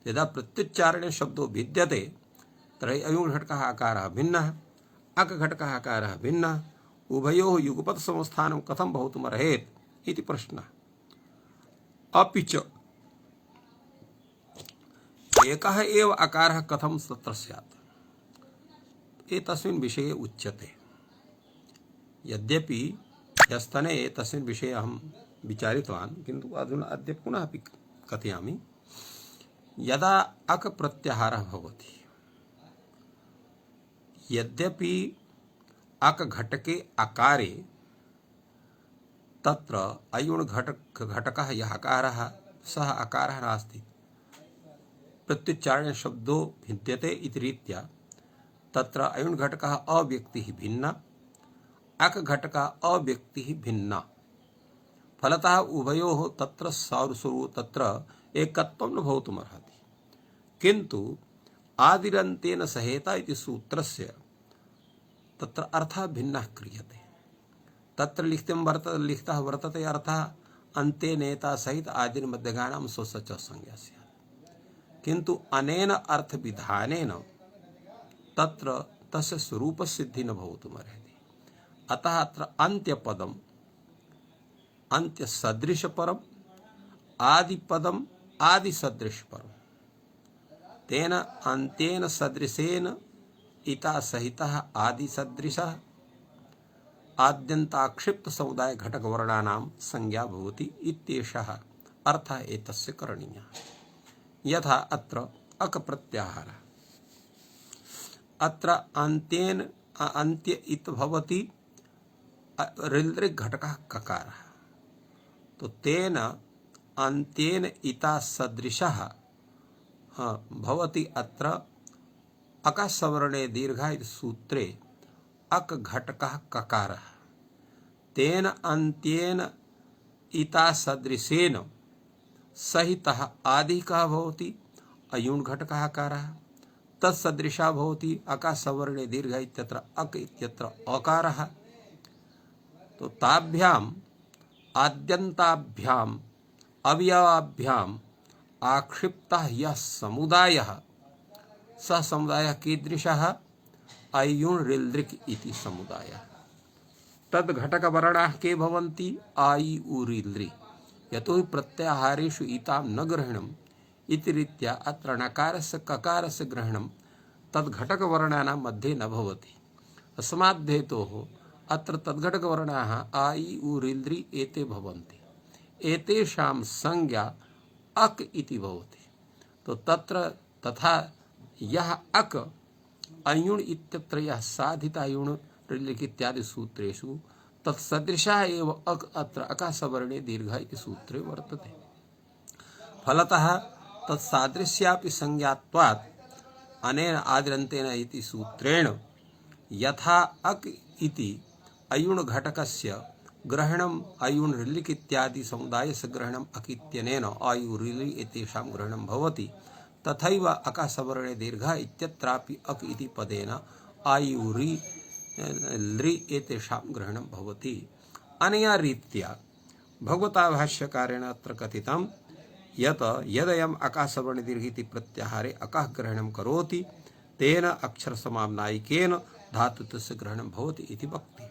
यदा प्रत्युच्चारणे शब्दो भिद्यते तर्हि अयुण् घटकः आकारः भिन्नः, अक घटकः आकारः भिन्नः, उभयोः युगपत् संस्थानं कथं भवितुमर्हेत् इति प्रश्नः। अपि च एकः एव आकारः कथं तत्र स्यात् एतस्मिन् विषये उच्यते। यद्यपि ह्यस्तने तस्मिन् विषये अहं विचारितवान्, किन्तु अधुना अद्य पुनः अपि कथयामि। यदा अक प्रत्याहारः भवति, यद्यपि अक घटके आकारे तत्र अयुण् घटकः यः आकारः सः आकारः नास्ति, प्रत्युच्चारणे शब्दो भिद्यते इति रीत्या तत्र अयुण् घटकः अव्यक्तिः भिन्ना, अक घटकः अव्यक्तिः भिन्ना। फलतः उभयोः तत्र तत्र एकत्वं न भवितुमर्हति। किन्तु आदिरन्तेन सहेता इति सूत्रस्य तत्र अर्थः भिन्नः क्रियते। तत्र लिखितः वर्तते अर्थः अन्ते नेता सहित आदिर्मध्यगानां स्वस्य च संज्ञा स्यात्। किन्तु अनेन अर्थविधानेन तत्र तस्य स्वरूपसिद्धिः न भवितुमर्हति। अतः अत्र अन्त्यपदम् अन्त्यसदृशपरम् आदिपदम् आदिसदृशपरम्, तेन अन्त्येन सदृशेन इता सहितः आदिसदृशः आद्यन्ताक्षिप्त समुदाय घटक वर्णानां संज्ञा भवति इत्येषः अर्थः एतस्य करणीयः। यथा अत्र अक प्रत्याहारः, अत्र अन्त्येन अन्त्य इत भवति ऋलृक् घटकः ककारः, तो तेन अन्त्येन इता सदृशः भवति। अत्र अकासवर्णे दीर्घ इति सूत्रे अक घटकः ककारः, तेन अन्त्येन इता सदृशेन सहितः आदिः कः भवति अयुण् घटकः आकारः, तत्सदृशः भवति अकासवर्णे दीर्घ इत्यत्र अक इत्यत्र अकारः। तो ताभ्याम् आद्यन्ताभ्याम् अवयवाभ्याम् आक्षिप्तः यः समुदायः सः समुदायः कीदृशः अयुण् ऋलृक् इति समुदायः। तद् घटकवर्णाः के भवन्ति आयि उ ऋलृ। यतोहि प्रत्याहारेषु इतां न ग्रहणम् इति रीत्या अत्र नकारस्य ककारस्य ग्रहणं तद् घटकवर्णानां मध्ये न भवति। अस्माद्धेतोः अत्र तद्घटकवर्णाः आ इ उ ऋ एते भवन्ति। एतेषां संज्ञा अक इति भवति। तो तत्र तथा यह अक अयुण इत्यत्र यह साधित अयुण ऋलिख इत्यादि सूत्रेषु तत्सदृशः एव अक अत्र अकाशवर्णे दीर्घ इति सूत्रे वर्तते। फलतः तत्सादृश्यापि संज्ञात्वात् अनेन आदिरन्तेन इति सूत्रेण यथा अक इति अयुण घटकस्य ग्रहणम अयुण ऋलिख इत्यादि समुदायस्य ग्रहणम अक इत्यनेन आयु ऋलि एतेषां ग्रहणं भवति, तथैव अकाशवर्णे दीर्घ इत्यत्रापि अक इति पदेन आयु ऋ एतेषां ग्रहणं भवति। अनया रीत्या भगवता भाष्यकारेण अत्र कथितं यत् यदयम् आकाशवर्णे दीर्घ इति प्रत्याहारे अकः ग्रहणं करोति तेन अक्षरसमाम्नायिकेन धातुत्वस्य ग्रहणं भवति इति वक्ति।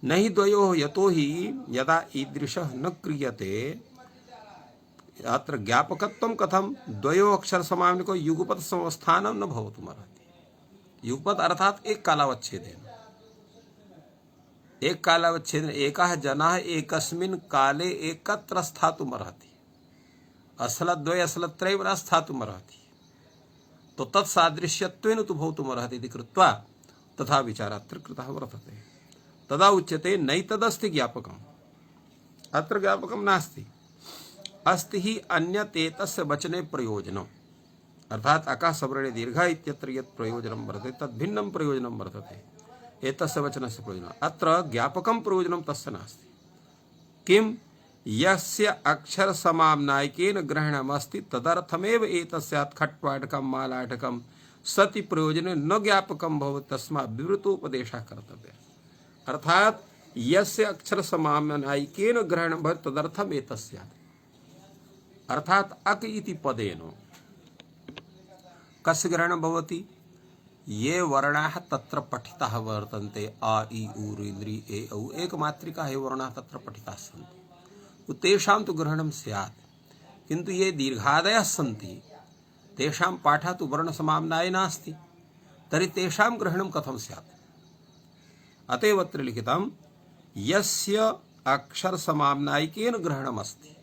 नहि द्वयोः यतो हि यदा ईदृशः न क्रियते अत्र ज्ञापकत्वं कथं द्वयोः अक्षरसमाम्निको युगपत् संस्थानं न भवितुमर्हति। युगपत् अर्थात एक कालावच्छेदेन एकः जनः एकस्मिन् काले एकत्र स्थातुमर्हति। असलद्वय असलत्रैव न स्थातुमर्हति। तो तत्सादृश्यत्वेन तु भवितुमर्हति इति कृत्वा तथा विचारः अत्र कृतः वर्तते। तदा उच्यते नैतदस्ति ज्ञापकम्। अत्र ज्ञापकं नास्ति। अस्ति हि अन्यत् एतस्य वचने प्रयोजनम्। अर्थात आकाशवर्णे दीर्घ इत्यत्र यत् प्रयोजनं वर्तते तद् भिन्नं प्रयोजनं वर्तते एतस्य वचनस्य प्रयोजनम्। अत्र ज्ञापकं प्रयोजनं तस्य नास्ति। किं यस्य अक्षरसमाम्नायिकेन ग्रहणमस्ति तदर्थमेव एतस्यात् खट्वाटकं मालाटकं सति प्रयोजने न ज्ञापकं भवति, तस्मात् विवृतोपदेशः कर्तव्यः। अर्थात यस्य अक्षरसमाम्नायिकेन ग्रहणं भवति तदर्थम् एतस्यात्। अर्थात अक इति पदेन कस्य ग्रहणं भवति? ये वर्णाः तत्र पठिताः वर्तन्ते आ इ उ ऋ ए औ एकमात्रिकाः ये वर्णाः तत्र पठिताः सन्ति तेषां तु ग्रहणं स्यात्। किन्तु ये दीर्घादयः सन्ति तेषां पाठः तु वर्णसमाम्नाये नास्ति, तर्हि तेषां ग्रहणं कथं स्यात्? अतएव अत्र लिखितं यस्य अक्षरसमाम्नायिकेन ग्रहणमस्ति,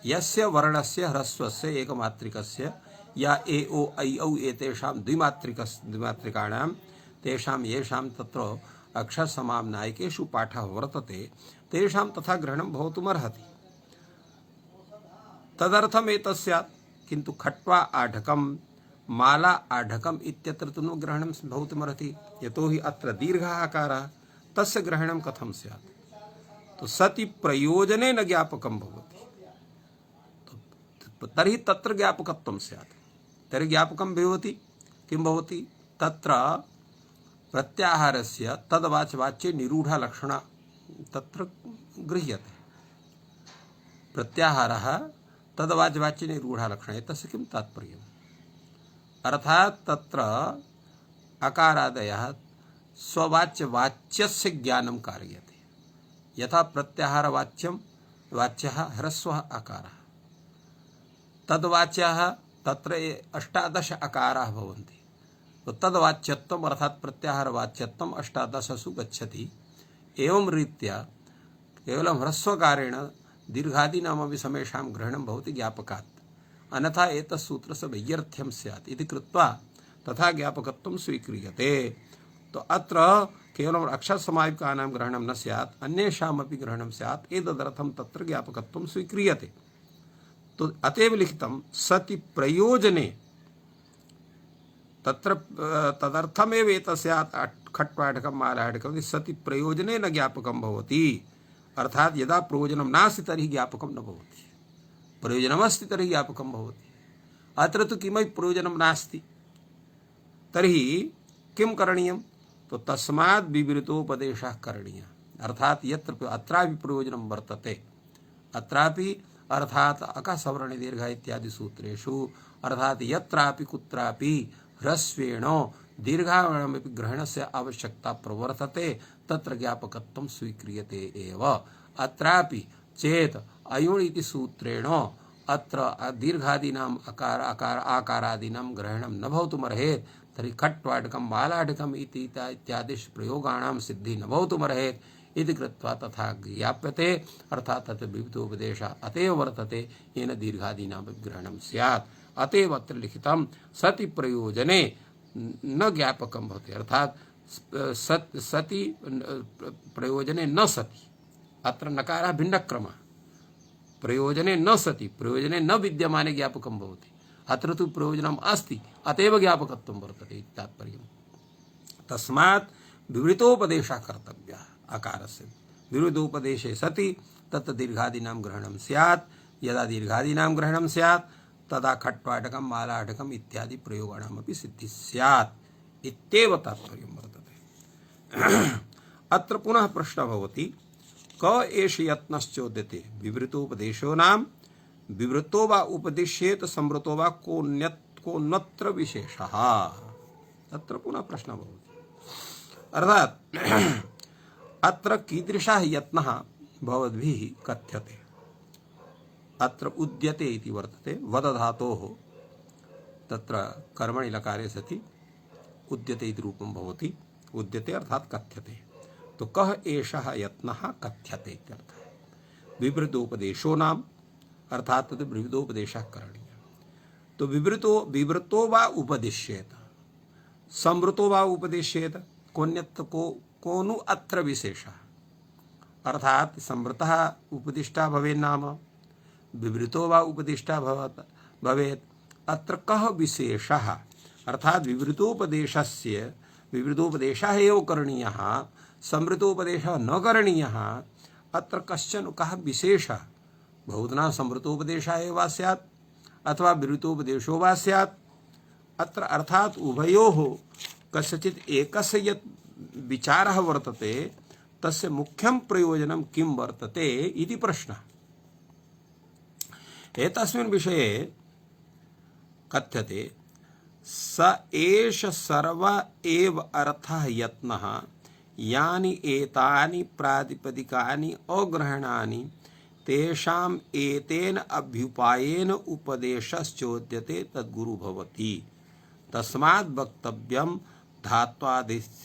यस्य वर्णस्य ह्रस्वस्य एकमात्रिकस्य या ए ओ ऐ औ एतेषां द्विमात्रिकाणां तेषां येषां तत्र अक्षरसमाम्नायिकेषु पाठः वर्तते तेषां तथा ग्रहणं भवितुमर्हति। तदर्थम् एतस्यात्। किन्तु खट्वा आढकं माला आढकम् इत्यत्र तु न ग्रहणं भवितुमर्हति, यतो हि अत्र दीर्घः आकारः, तस्य ग्रहणं कथं स्यात्? तो सति प्रयोजने न ज्ञापकं भवति, तर्हि तत्र ज्ञापकत्वं स्यात्। तर्हि ज्ञापकं भवति किं भवति? तत्र प्रत्याहारस्य तद्वाच्यवाच्ये निरूढा लक्षणा तत्र गृह्यते। प्रत्याहारः तद्वाच्यवाच्ये निरूढा लक्षणा, एतस्य किं तात्पर्यम्? अर्थात तत्र अकारादयः स्ववाच्यवाच्यस्य ज्ञानं कारयति। यथा प्रत्याहारवाच्यं वाच्यः ह्रस्वः अकारः, तद्वाच्यः तत्र 18 अकाराः भवन्ति। तो तद्वाच्यत्वम् अर्थात प्रत्याहारवाच्यत्वम् 18सु गच्छति। एवं रीत्या केवलं ह्रस्वकारेण दीर्घादीनामपि समेषां ग्रहणं भवति ज्ञापकात्, अन्यथा एतत् सूत्रस्य वैयर्थ्यं स्यात् इति कृत्वा तथा ज्ञापकत्वं स्वीक्रियते। तो अत्र केवलम् अक्षरसमायुक्तानां ग्रहणं न स्यात्, अन्येषामपि ग्रहणं स्यात्, एतदर्थं तत्र ज्ञापकत्वं स्वीक्रियते। तो अतएव लिखितं सति प्रयोजने तत्र तदर्थमेव एतस्यात् खट्वाटकं मालाटकं सति प्रयोजने न ज्ञापकं भवति। अर्थात यदा प्रयोजनं नास्ति तर्हि ज्ञापकं न भवति, प्रयोजनमस्ति तर्हि ज्ञापकं भवति। अत्र तु किमपि प्रयोजनं नास्ति, तर्हि किं करणीयं? तो तस्मात् विवृतोपदेशः करणीयः। अर्थात यत्र अत्रापि प्रयोजनं वर्तते, अत्रापि अर्थात अकाशवर्णे दीर्घ इत्यादि सूत्रेषु अर्थात यत्रापि कुत्रापि ह्रस्वेण दीर्घावरणमपि ग्रहणस्य आवश्यकता प्रवर्तते तत्र ज्ञापकत्वं स्वीक्रियते एव। अत्रापि चेत् अयुण् इति सूत्रेण अत्र दीर्घादीनाम् आकारादीनां ग्रहणं न भवितुमर्हेत् तर्हि खट्वाटकं बालाटकम् इति इत्यादिषु प्रयोगाणां सिद्धिः न भवितुमर्हेत् इति कृत्वा तथा ज्ञाप्यते। अर्थात् तत् विविधोपदेशः अतएव वर्तते येन दीर्घादीनां ग्रहणं स्यात्। अतएव अत्र लिखितं सति प्रयोजने न ज्ञापकं भवति। अर्थात् सति प्रयोजने न सति, अत्र नकारः भिन्नक्रमः। प्रयोजने न सति, प्रयोजने न विद्यमाने ज्ञापकं भवति। अत्र तु प्रयोजनम् अस्ति, अतएव ज्ञापकत्वं वर्तते इति तात्पर्यम्। तस्मात् विवृतोपदेशः कर्तव्यः अकारस्य। विवृतोपदेशे सति तत्र दीर्घादीनां ग्रहणं स्यात्। यदा दीर्घादीनां ग्रहणं स्यात् तदा खट्वाटकं मालाटकम् इत्यादि प्रयोगाणामपि सिद्धिः स्यात् इत्येव तात्पर्यं वर्तते। अत्र पुनः प्रश्नः भवति क एष यत्नश्चोद्यते विवृतोपदेशो नाम विवृतो वा उपदिश्येत संवृतो वा कोऽन्यत्र विशेषः। अत्र पुनः प्रश्नः भवति। अर्थात् अत्र कीदृशः यत्नः भवद्भिः कथ्यते। अत्र उद्यते इति वर्तते वद धातोः तत्र कर्मणि लकारे सति उद्यते इति रूपं भवति। उद्यते अर्थात् कथ्यते। तो कः एषः यत्नः कथ्यते इत्यर्थः। विवृतोपदेशो नाम अर्थात तद् विवृतोपदेशः करणीयः। तो विवृतो वा उपदिश्येत संवृतो वा उपदिश्येत कोऽन्यत्र कोनु अत्र विशेषः। अर्थात संवृतः उपदिष्टः भवेत् नाम विवृतो वा उपदिष्टः भवेत्। अत्र कः विशेषः। अर्थात विवृतोपदेशः एव करणीयः, संवृतोपदेशः न करणीयः। अत्र कश्चन कः विशेषः। बहुधा संवृतोपदेशः एव स्यात् अथवा विवृतोपदेशो वा स्यात्। अत्र अर्थात उभयोः कस्यचित् एकस्य यत् विचारः वर्तते तस्य मुख्यं प्रयोजनं किं वर्तते इति प्रश्नः। एतस्मिन् विषये कथ्यते स एष सर्व एव अर्थः यत्नः यानि एतानि प्रातिपदिकानि अग्रहणानि तेषाम् एतेन अभ्युपायेन उपदेशश्चोद्यते तद्गुरु भवति। तस्मात् वक्तव्यं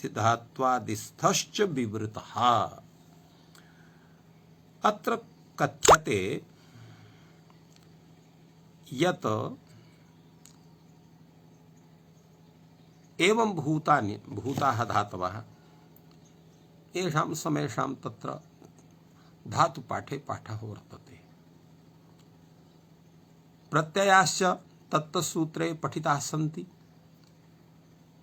धात्वादिस्थश्च विवृतः। अत्र कथ्यते यत् एवं भूताः धातवः येषां समेषां तत्र धातुपाठे पाठः वर्तते। प्रत्ययाश्च तत्तसूत्रे पठिताः सन्ति,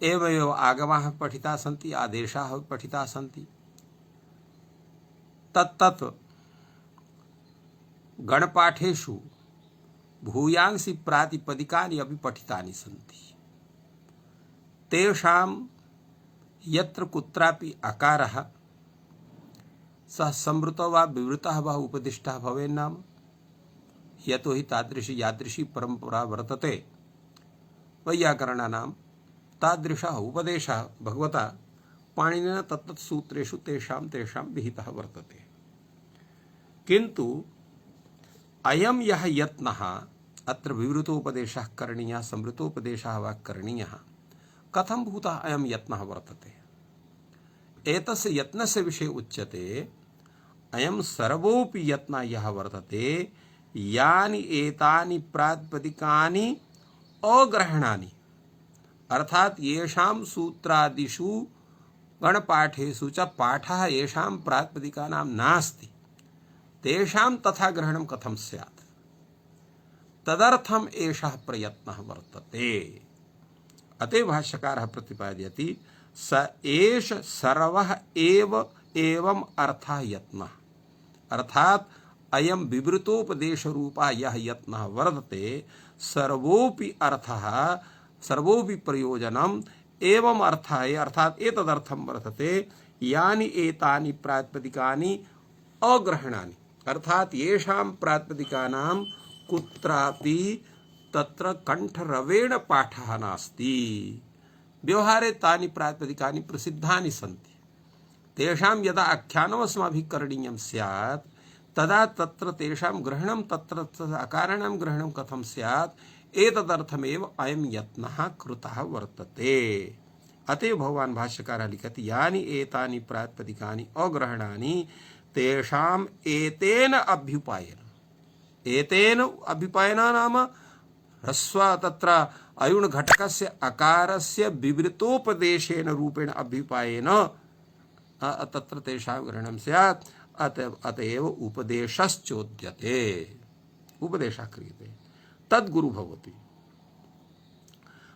एवमेव आगमाः पठिताः सन्ति, आदेशाः पठिताः सन्ति। तत्तत् गणपाठेषु भूयांसि प्रातिपदिकानि अपि पठितानि सन्ति। तेषां यत्र कुत्रापि अकारः सः संवृतो वा विवृतः वा उपदिष्टः भवेत् नाम यतो हि तादृशी यादृशी परंपरा वर्तते वैयाकरणानां तादृशः उपदेशः भगवता पाणिनिना तत्तत् सूत्रेषु तेषां विहितः वर्तते। किन्तु अयं यः यत्नः अत्र विवृतोपदेशः करणीयः संवृतोपदेशः वा करणीयः कथं भूतः अयं यत्नः वर्तते। एतस्य यत्नस्य विषये उच्यते अयं सर्वोऽपि यत्नः यः वर्तते यानि एतानि प्रातिपदिकानि अग्रहणानि अर्थात येषां सूत्रादिषु गणपाठेषु च पाठः येषां प्रातिपदिकानां नास्ति तेषां तथा ग्रहणं कथं स्यात् तदर्थम् एषः प्रयत्नः वर्तते। अतः भाष्यकारः प्रतिपादयति स एष सर्वः एव एवं अर्थः यत्नः अर्थात अयं विवृतोपदेश रूपा यः यत्नः वर्तते सर्वोपि अर्थः सर्वोपि प्रयोजनम् एवं अर्थः अर्थात एतदर्थं वर्तते यानि एतानि प्रातिपदिकानि अग्रहणानि अर्थात येषां प्रातिपदिकानां कुत्रापि तत्र कंठरवेण पाठः नास्ति। व्यवहारे तानि प्रातिपदिकानि प्रसिद्धानि सन्ति। तेषां यदा आख्यानम् अस्माभिः करणीयं स्यात् तदा तत्र तेषां ग्रहणं तत्र अकाराणां ग्रहणं कथं स्यात् एतदर्थमेव अयं यत्नः कृतः वर्तते। अतएव भगवान भाष्यकारः लिखति यानि एतानि प्रातिपदिकानि अग्रहणानि तेषाम् एतेन अभ्युपायेन नाम ह्रस्व तत्र अयुण घटकस्य अकारस्य विवृतोपदेशेन रूपेण अभ्युपायेन तत्र तेषां ग्रहणं स्यात्। अतएव उपदेशश्चोद्यते, उपदेशः क्रियते, तद्गुरु भवति।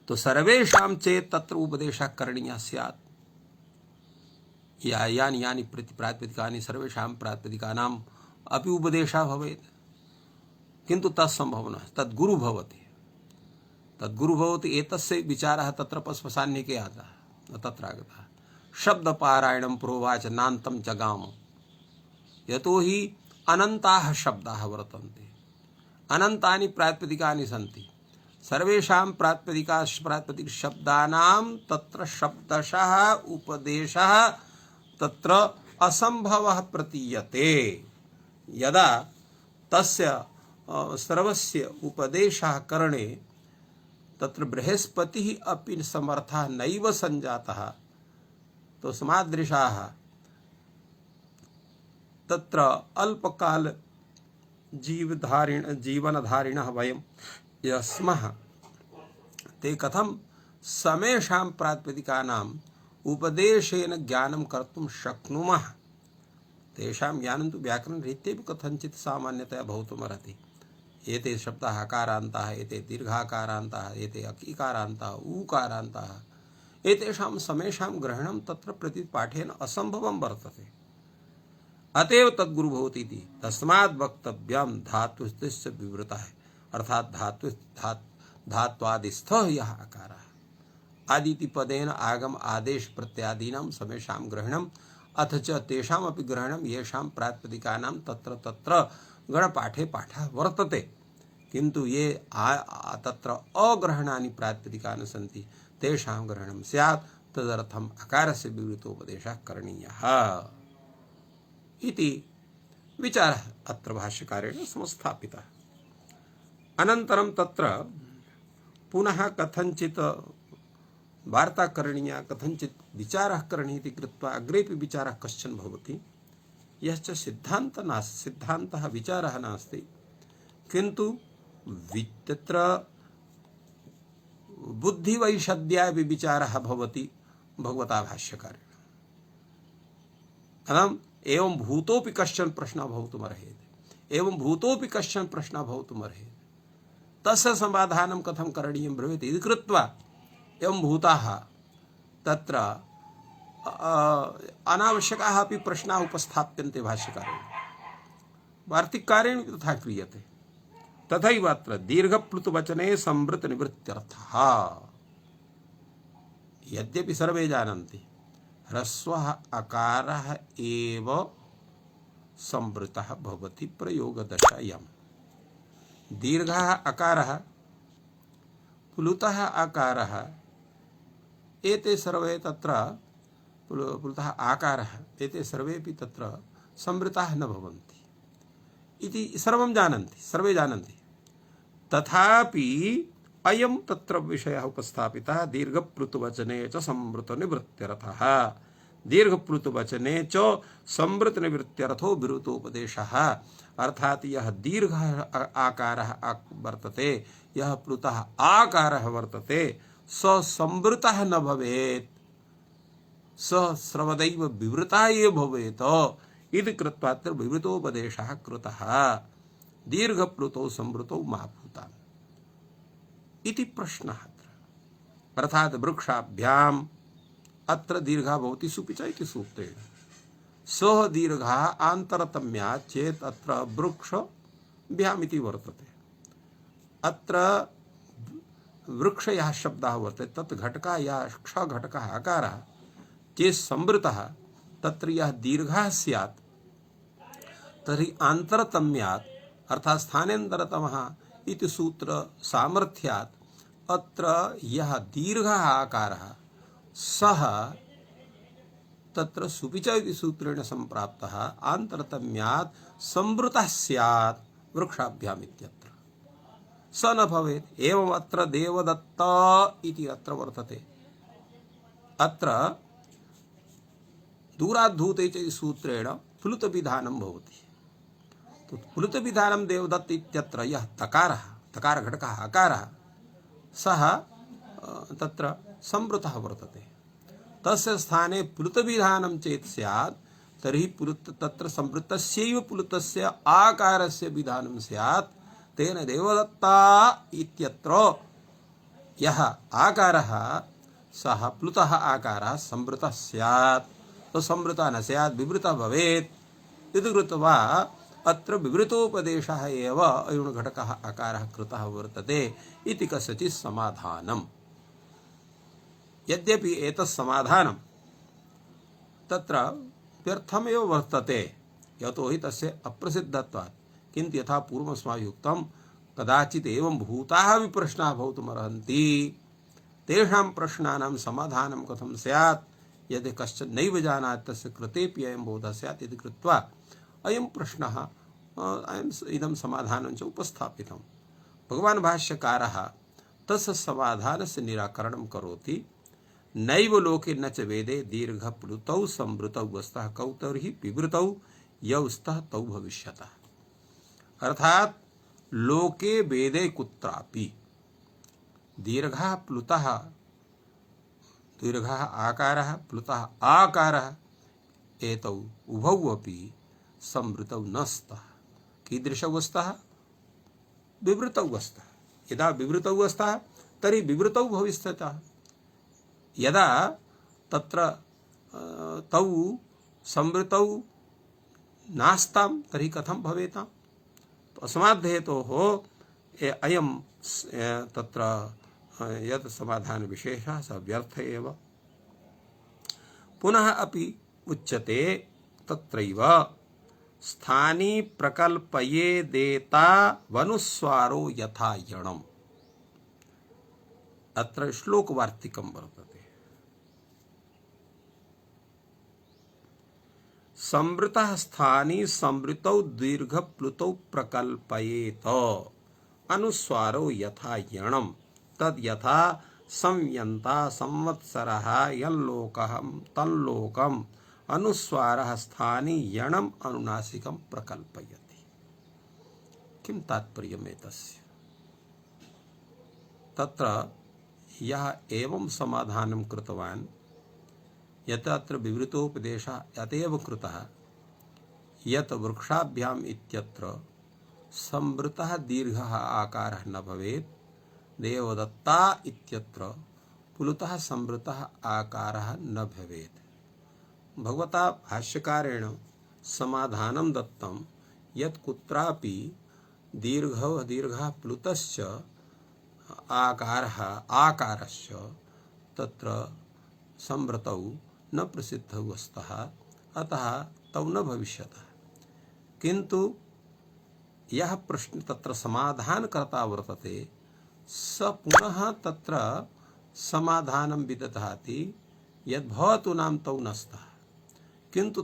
तो सर्वेषां चेत् तत्र उपदेशः करणीयः स्यात्। यानि यानि प्रातिपदिकानि सर्वेषां प्रातिपदिकानाम् अपि उपदेशः भवेत्, किन्तु तत्सम्भवं न, तद्गुरु भवति। तद्गुरु भवति एतस्य विचारः तत्र पस्पसान्निके आगतः, तत्र आगतः शब्दपारायणं प्रोवाच नान्तं जगाम। यतो हि अनन्ताः शब्दाः वर्तन्ते, अनन्तानि प्रातिपदिकानि सन्ति। सर्वेषां प्रातिपदिक शब्दानां तत्र शब्दशः उपदेशः तत्र असंभवः प्रतीयते। यदा तस्य सर्वस्य उपदेशः करणे तत्र बृहस्पतिः अपि समर्थः नैव संजातः, तो समादृशाः तत्र अल्पकाल जीवनधारिणः वयं यस्मः ते कथं समेषां प्रातिपदिकानाम् उपदेशेन ज्ञानं कर्तुं शक्नुमः। तेषां ज्ञानं तु व्याकरणरीत्यैव कथञ्चित् सामान्यतया भवितुमर्हति। एते शब्दाः हकारान्ताः, एते दीर्घाकारान्ताः, एते अकीकारान्ताः, ऊकारान्ताः, एतेषां समेषां ग्रहणं तत्र प्रतिपाठेन असम्भवं वर्तते। अतएव तद्गुरु भवति इति। तस्माद् वक्तव्यं धातुस्थस्य विवृतः, अर्थात धात्वादिस्थः यः आकारः आदिति पदेन आगम आदेश प्रत्यादीनां समेषां ग्रहणम् अथ च तेषामपि ग्रहणं येषां प्रातिपदिकानां तत्र तत्र गणपाठे पाठः वर्तते, किन्तु ये तत्र अग्रहणानि प्रातिपदिकानि सन्ति तेषां ग्रहणं स्यात्। तदर्थम् अकारस्य विवृतोपदेशः करणीयः इति विचारः अत्र भाष्यकारेण संस्थापितः। अनन्तरं तत्र पुनः कथञ्चित् वार्ता करणीया, कथञ्चित् विचारः करणीयः इति कृत्वा अग्रेपि विचारः कश्चन भवति। यश्च सिद्धान्तः विचारः नास्ति, किन्तु तत्र बुद्धिवैषद्याय विचारः भवति भगवता भाष्यकारेण। एवं भूतोपि कश्चन प्रश्नः भवितुमर्हति, एवं भूतोपि कश्चन प्रश्नः भवितुमर्हति, तस्य समाधानं कथं करणीयं भवेत् इति कृत्वा एवं भूताः तत्र अनावश्यकाः अपि प्रश्नाः उपस्थाप्यन्ते भाष्यकारेण, वार्तिककारेण तथा क्रियते। तथैव अत्र दीर्घप्लुतवचने संवृत निवृत्त्यर्थः। यद्यपि सर्वे जानन्ति ह्रस्वः अकारः एव संवृतः भवति प्रयोगदशायां, दीर्घः अकारः प्लुतः आकारः एते सर्वे तत्र प्लुतः आकारः एते सर्वेपि तत्र संवृताः न भवन्ति इति सर्वं जानन्ति, सर्वे जानन्ति। तथापि अयं तत्र विषयः उपस्थापितः दीर्घप्लुतवचने च संवृतनिवृत्त्यर्थः। दीर्घप्लुतवचने च संवृतनिवृत्त्यर्थो विवृतोपदेशः, अर्थात यह दीर्घ आकारः वर्तते, यह प्लुतः आकारः वर्तते, स संवृतः न भवेत्, स सर्वदैव विवृतः एव भवेत् इति कृत्वा अत्र विवृतोपदेशः कृतः। दीर्घप्लुतौ संवृतौ मा भूताम् इति प्रश्नः अत्र। अर्थात वृक्षाभ्याम् अत्र दीर्घः भवति सुपिच इति सूत्रेण, सः दीर्घः आन्तरतम्यात् चेत् अत्र वृक्षभ्याम् इति वर्तते। अत्र वृक्ष यः शब्दः वर्तते तत् घटकः या क्ष घटकः आकारः चेत् संवृतः तत्र यः दीर्घः स्यात् तर्हि आन्तरतम्यात् अर्थात् स्थानेन्तरतमः इति सूत्र सामर्थ्यात् अत्र यः दीर्घः आकारः सः तत्र सुपिच इति सूत्रेण संप्राप्तः आन्तरतम्यात् संवृतः स्यात् वृक्षाभ्याम् इत्यत्र स न भवेत्। एवम् अत्र देवदत्त इति अत्र वर्तते। अत्र दूराद्धूते च सूत्रेण प्लुतविधानं भवति। तो प्लुतविधानं देवदत्त इत्यत्र यः तकारः तकारघटकः अकारः सः तत्र संवृतः वर्तते। तस्य स्थाने प्लुतविधानं चेत् स्यात् तर्हि तत्र संवृतस्यैव प्लुतस्य आकारस्य विधानं स्यात्। तेन देवदत्ता इत्यत्र यः आकारः सः प्लुतः आकारः संवृतः स्यात्। तो संवृतः न स्यात् विवृतः भवेत् इति कृत्वा अत्र विवृतोपदेशः एव अयुणघटकः आकारः कृतः वर्तते इति कस्यचित् समाधानम्। यद्यपि एतत् समाधानं तत्र व्यर्थमेव वर्तते, यतो हि तस्य अप्रसिद्धत्वात्। किन्तु यथा पूर्वमस्माभिः उक्तं कदाचित् एवं भूताः अपि प्रश्नाः भवितुमर्हन्ति, तेषां प्रश्नानां समाधानं कथं स्यात् यदि कश्चित् नैव जानाति तस्य कृतेपि अयं बोधः स्यात् इति कृत्वा अयं प्रश्नः इदं समाधानं च उपस्थापितं। भगवान् भाष्यकारः तस्य समाधानस्य निराकरणं करोति। नैव लोके न च वेदे दीर्घ प्लुतौ संवृतौ वस्तः कौ तर्हि विवृतौ यौ स्तः तौ भविष्यतः। अर्थात लोके वेदे कुत्रापि दीर्घः प्लुतः दीर्घः आकारः प्लुतः आकारः एतौ उभौ अपि संवृतौ न स्तः। कीदृशौ स्तः? विवृतौ स्तः। यदा विवृतौ स्तः तर्हि विवृतौ भविष्यतः। यदा तत्र तौ संवृतौ नास्तां तर्हि कथं भवेताम्? अस्माद् हेतोः अयं तत्र यत् समाधान विशेषः स व्यर्थ एव। पुनः अपि उच्यते तत्रैव स्थानी प्रकल्पयेदेता वनुस्वारो यथा यणम्। अत्र श्लोकवार्तिकं वर्तते। संवृतः स्थानी संवृतौ दीर्घ प्लुतौ प्रकल्पयेत अनुस्वारो यथा यणम् तद यथा संयन्ता संवत्सरः यल्लोकं तल्लोकम् अनुस्वारः स्थानी यणम् अनुनासिकं प्रकल्पयति। किं तात्पर्यम् एतस्य? तत्र यः एवं समाधानं कृतवान् यत् अत्र विवृतोपदेशः अतएव कृतः यत् वृक्षाभ्याम् इत्यत्र संवृतः दीर्घः आकारः न भवेत्। देवदत्ता इत्यत्र प्लुतः संवृतः आकारः न भवेत्। भगवता भाष्यकारेण समाधानं दत्तं यत् कुत्रापि दीर्घः प्लुतस्य आकारस्य तत्र संवृतौ न प्रसिद्धौ स्तः, अतः तौ न भविष्यतः। किन्तु यः प्रश्न तत्र समाधानकर्ता वर्तते स पुनः तत्र समाधानं विदधाति यद्भवतु नाम तौ न स्तः, किन्तु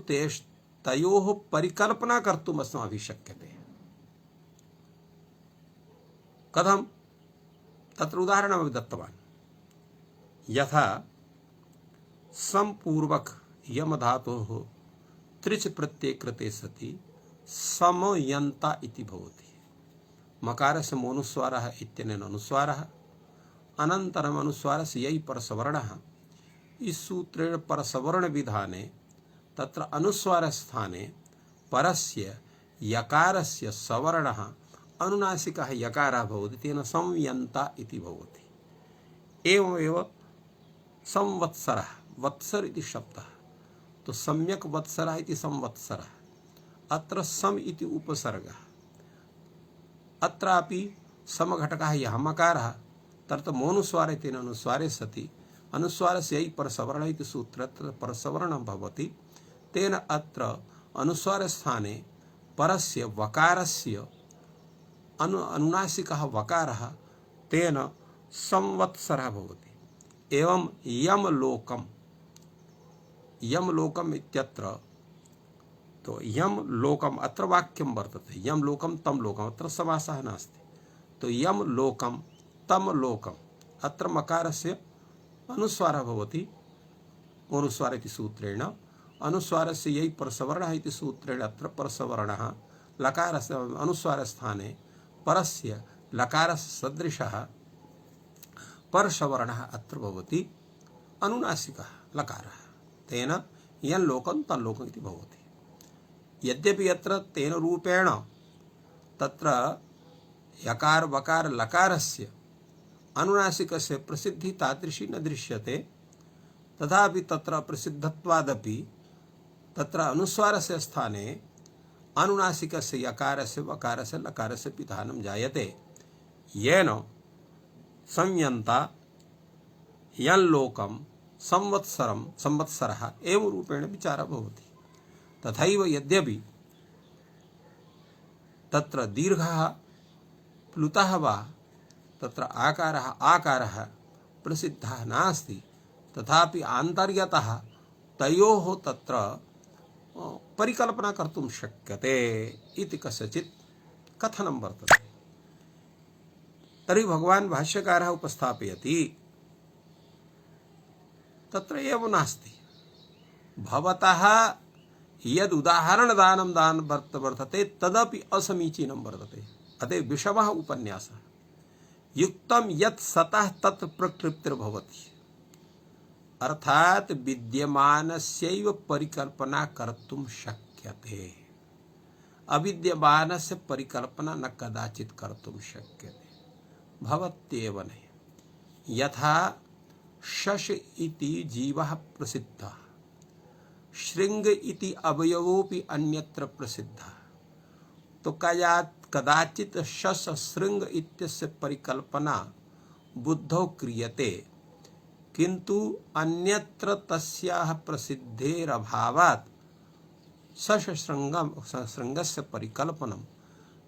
तयोः परिकल्पना कर्तुम् अस्माभिः शक्यते। कथं? तत्र उदाहरणमपि दत्तवान्। यथा संपूर्वक यमधातोः त्रिच प्रत्यये कृते सति समयन्ता इति भवति। मकारस्य मोनुस्वारः इत्यनेन अनुस्वारः, अनन्तरम् अनुस्वारस्य यै परसवर्णः। इस सूत्रेण परसवर्ण विधाने तत्र अनुस्वारस्थाने परस्य यकारस्य सवर्णः अनुनासिकः यकारः भवति, तेन संयन्ता इति भवति। एवमेव संवत्सरः, वत्सर इति शब्दः, तो सम्यक् वत्सरः इति संवत्सरः। अत्र सम इति उपसर्गः। अत्रापि समघटकः यः मकारः तत्र मोनुस्वारे तेन अनुस्वारे सति अनुस्वारस्य यै परसवर्ण इति सूत्रत्र परसवर्णं भवति। तेन अत्र अनुस्वारस्थाने परस्य वकारस्य अनुनासिकः वकारः तेन संवत्सरः भवति। एवं यम लोकम इत्यत्र, तो यम लोकम अत्र वाक्यम वर्तते, यम लोकम तम लोकम, अत्र समासः नास्ति। तो यम लोकम तम लोकम, अत्र मकारस्य अनुस्वारः भवति, अनुस्वार इति सूत्रेण, अनुस्वारस्य यै परसवर्णः इति सूत्रेण अत्र परसवर्णः लकारस्य अनुस्वारस्थाने परस्य लकारस्य सदृशः परसवर्णः अत्र भवति अनुनासिकः लकारः, तेन यं लोकं तल्लोकम् इति भवति। यद्यपि अत्र तेन रूपेण तत्र यकार वकार लकारस्य अनुनासिकस्य प्रसिद्धि तादृशी न दृश्यते, तथापि तत्र प्रसिद्धत्वादपि तत्र अनुस्वारस्य स्थाने अनुनासिकस्य यकारस्य वकारस्य लकारस्य पिधानं जायते, येन संयन्ता यल्लोकं संवत्सरं संवत्सरः एवं रूपेण विचारः भवति। तथैव यद्यपि तत्र दीर्घः प्लुतः वा तत्र आकारः प्रसिद्धः नास्ति, तथापि आन्तर्यतः तयोः तत्र परिकल्पना कर्तुं शक्यते इति कस्यचित् कथनं वर्तते। तर्हि भगवान् भाष्यकारः उपस्थापयति, तत्र एवं नास्ति, भवतः यद् उदाहरणदानं दान वर्तते तदपि असमीचीनं वर्तते, अतः विषमः उपन्यासः। युक्तं यत् सतः तत् प्रकृतिर्भवति, अर्थात विद्यमानस्यैव परिकल्पना कर्तुं शक्यते, अविद्यमानस्य परिकल्पना न कदाचित् कर्तुं शक्यते, भवत्येव नहीं। यथा शश इति जीवः प्रसिद्धः, शृंग इति अवयवोऽपि अन्यत्र प्रसिद्धः, तो कदाचित् शश शृंग इत्यस्य परिकल्पना बुद्धौ क्रियते, किंतु अन्यत्र तस्याः प्रसिद्धेरभावात् शश शृंगस्य परिकल्पनं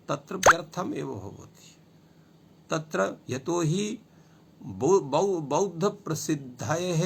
तत्र व्यर्थम् एव भवति। तत्र यतोहि बौद्ध प्रसिद्धेः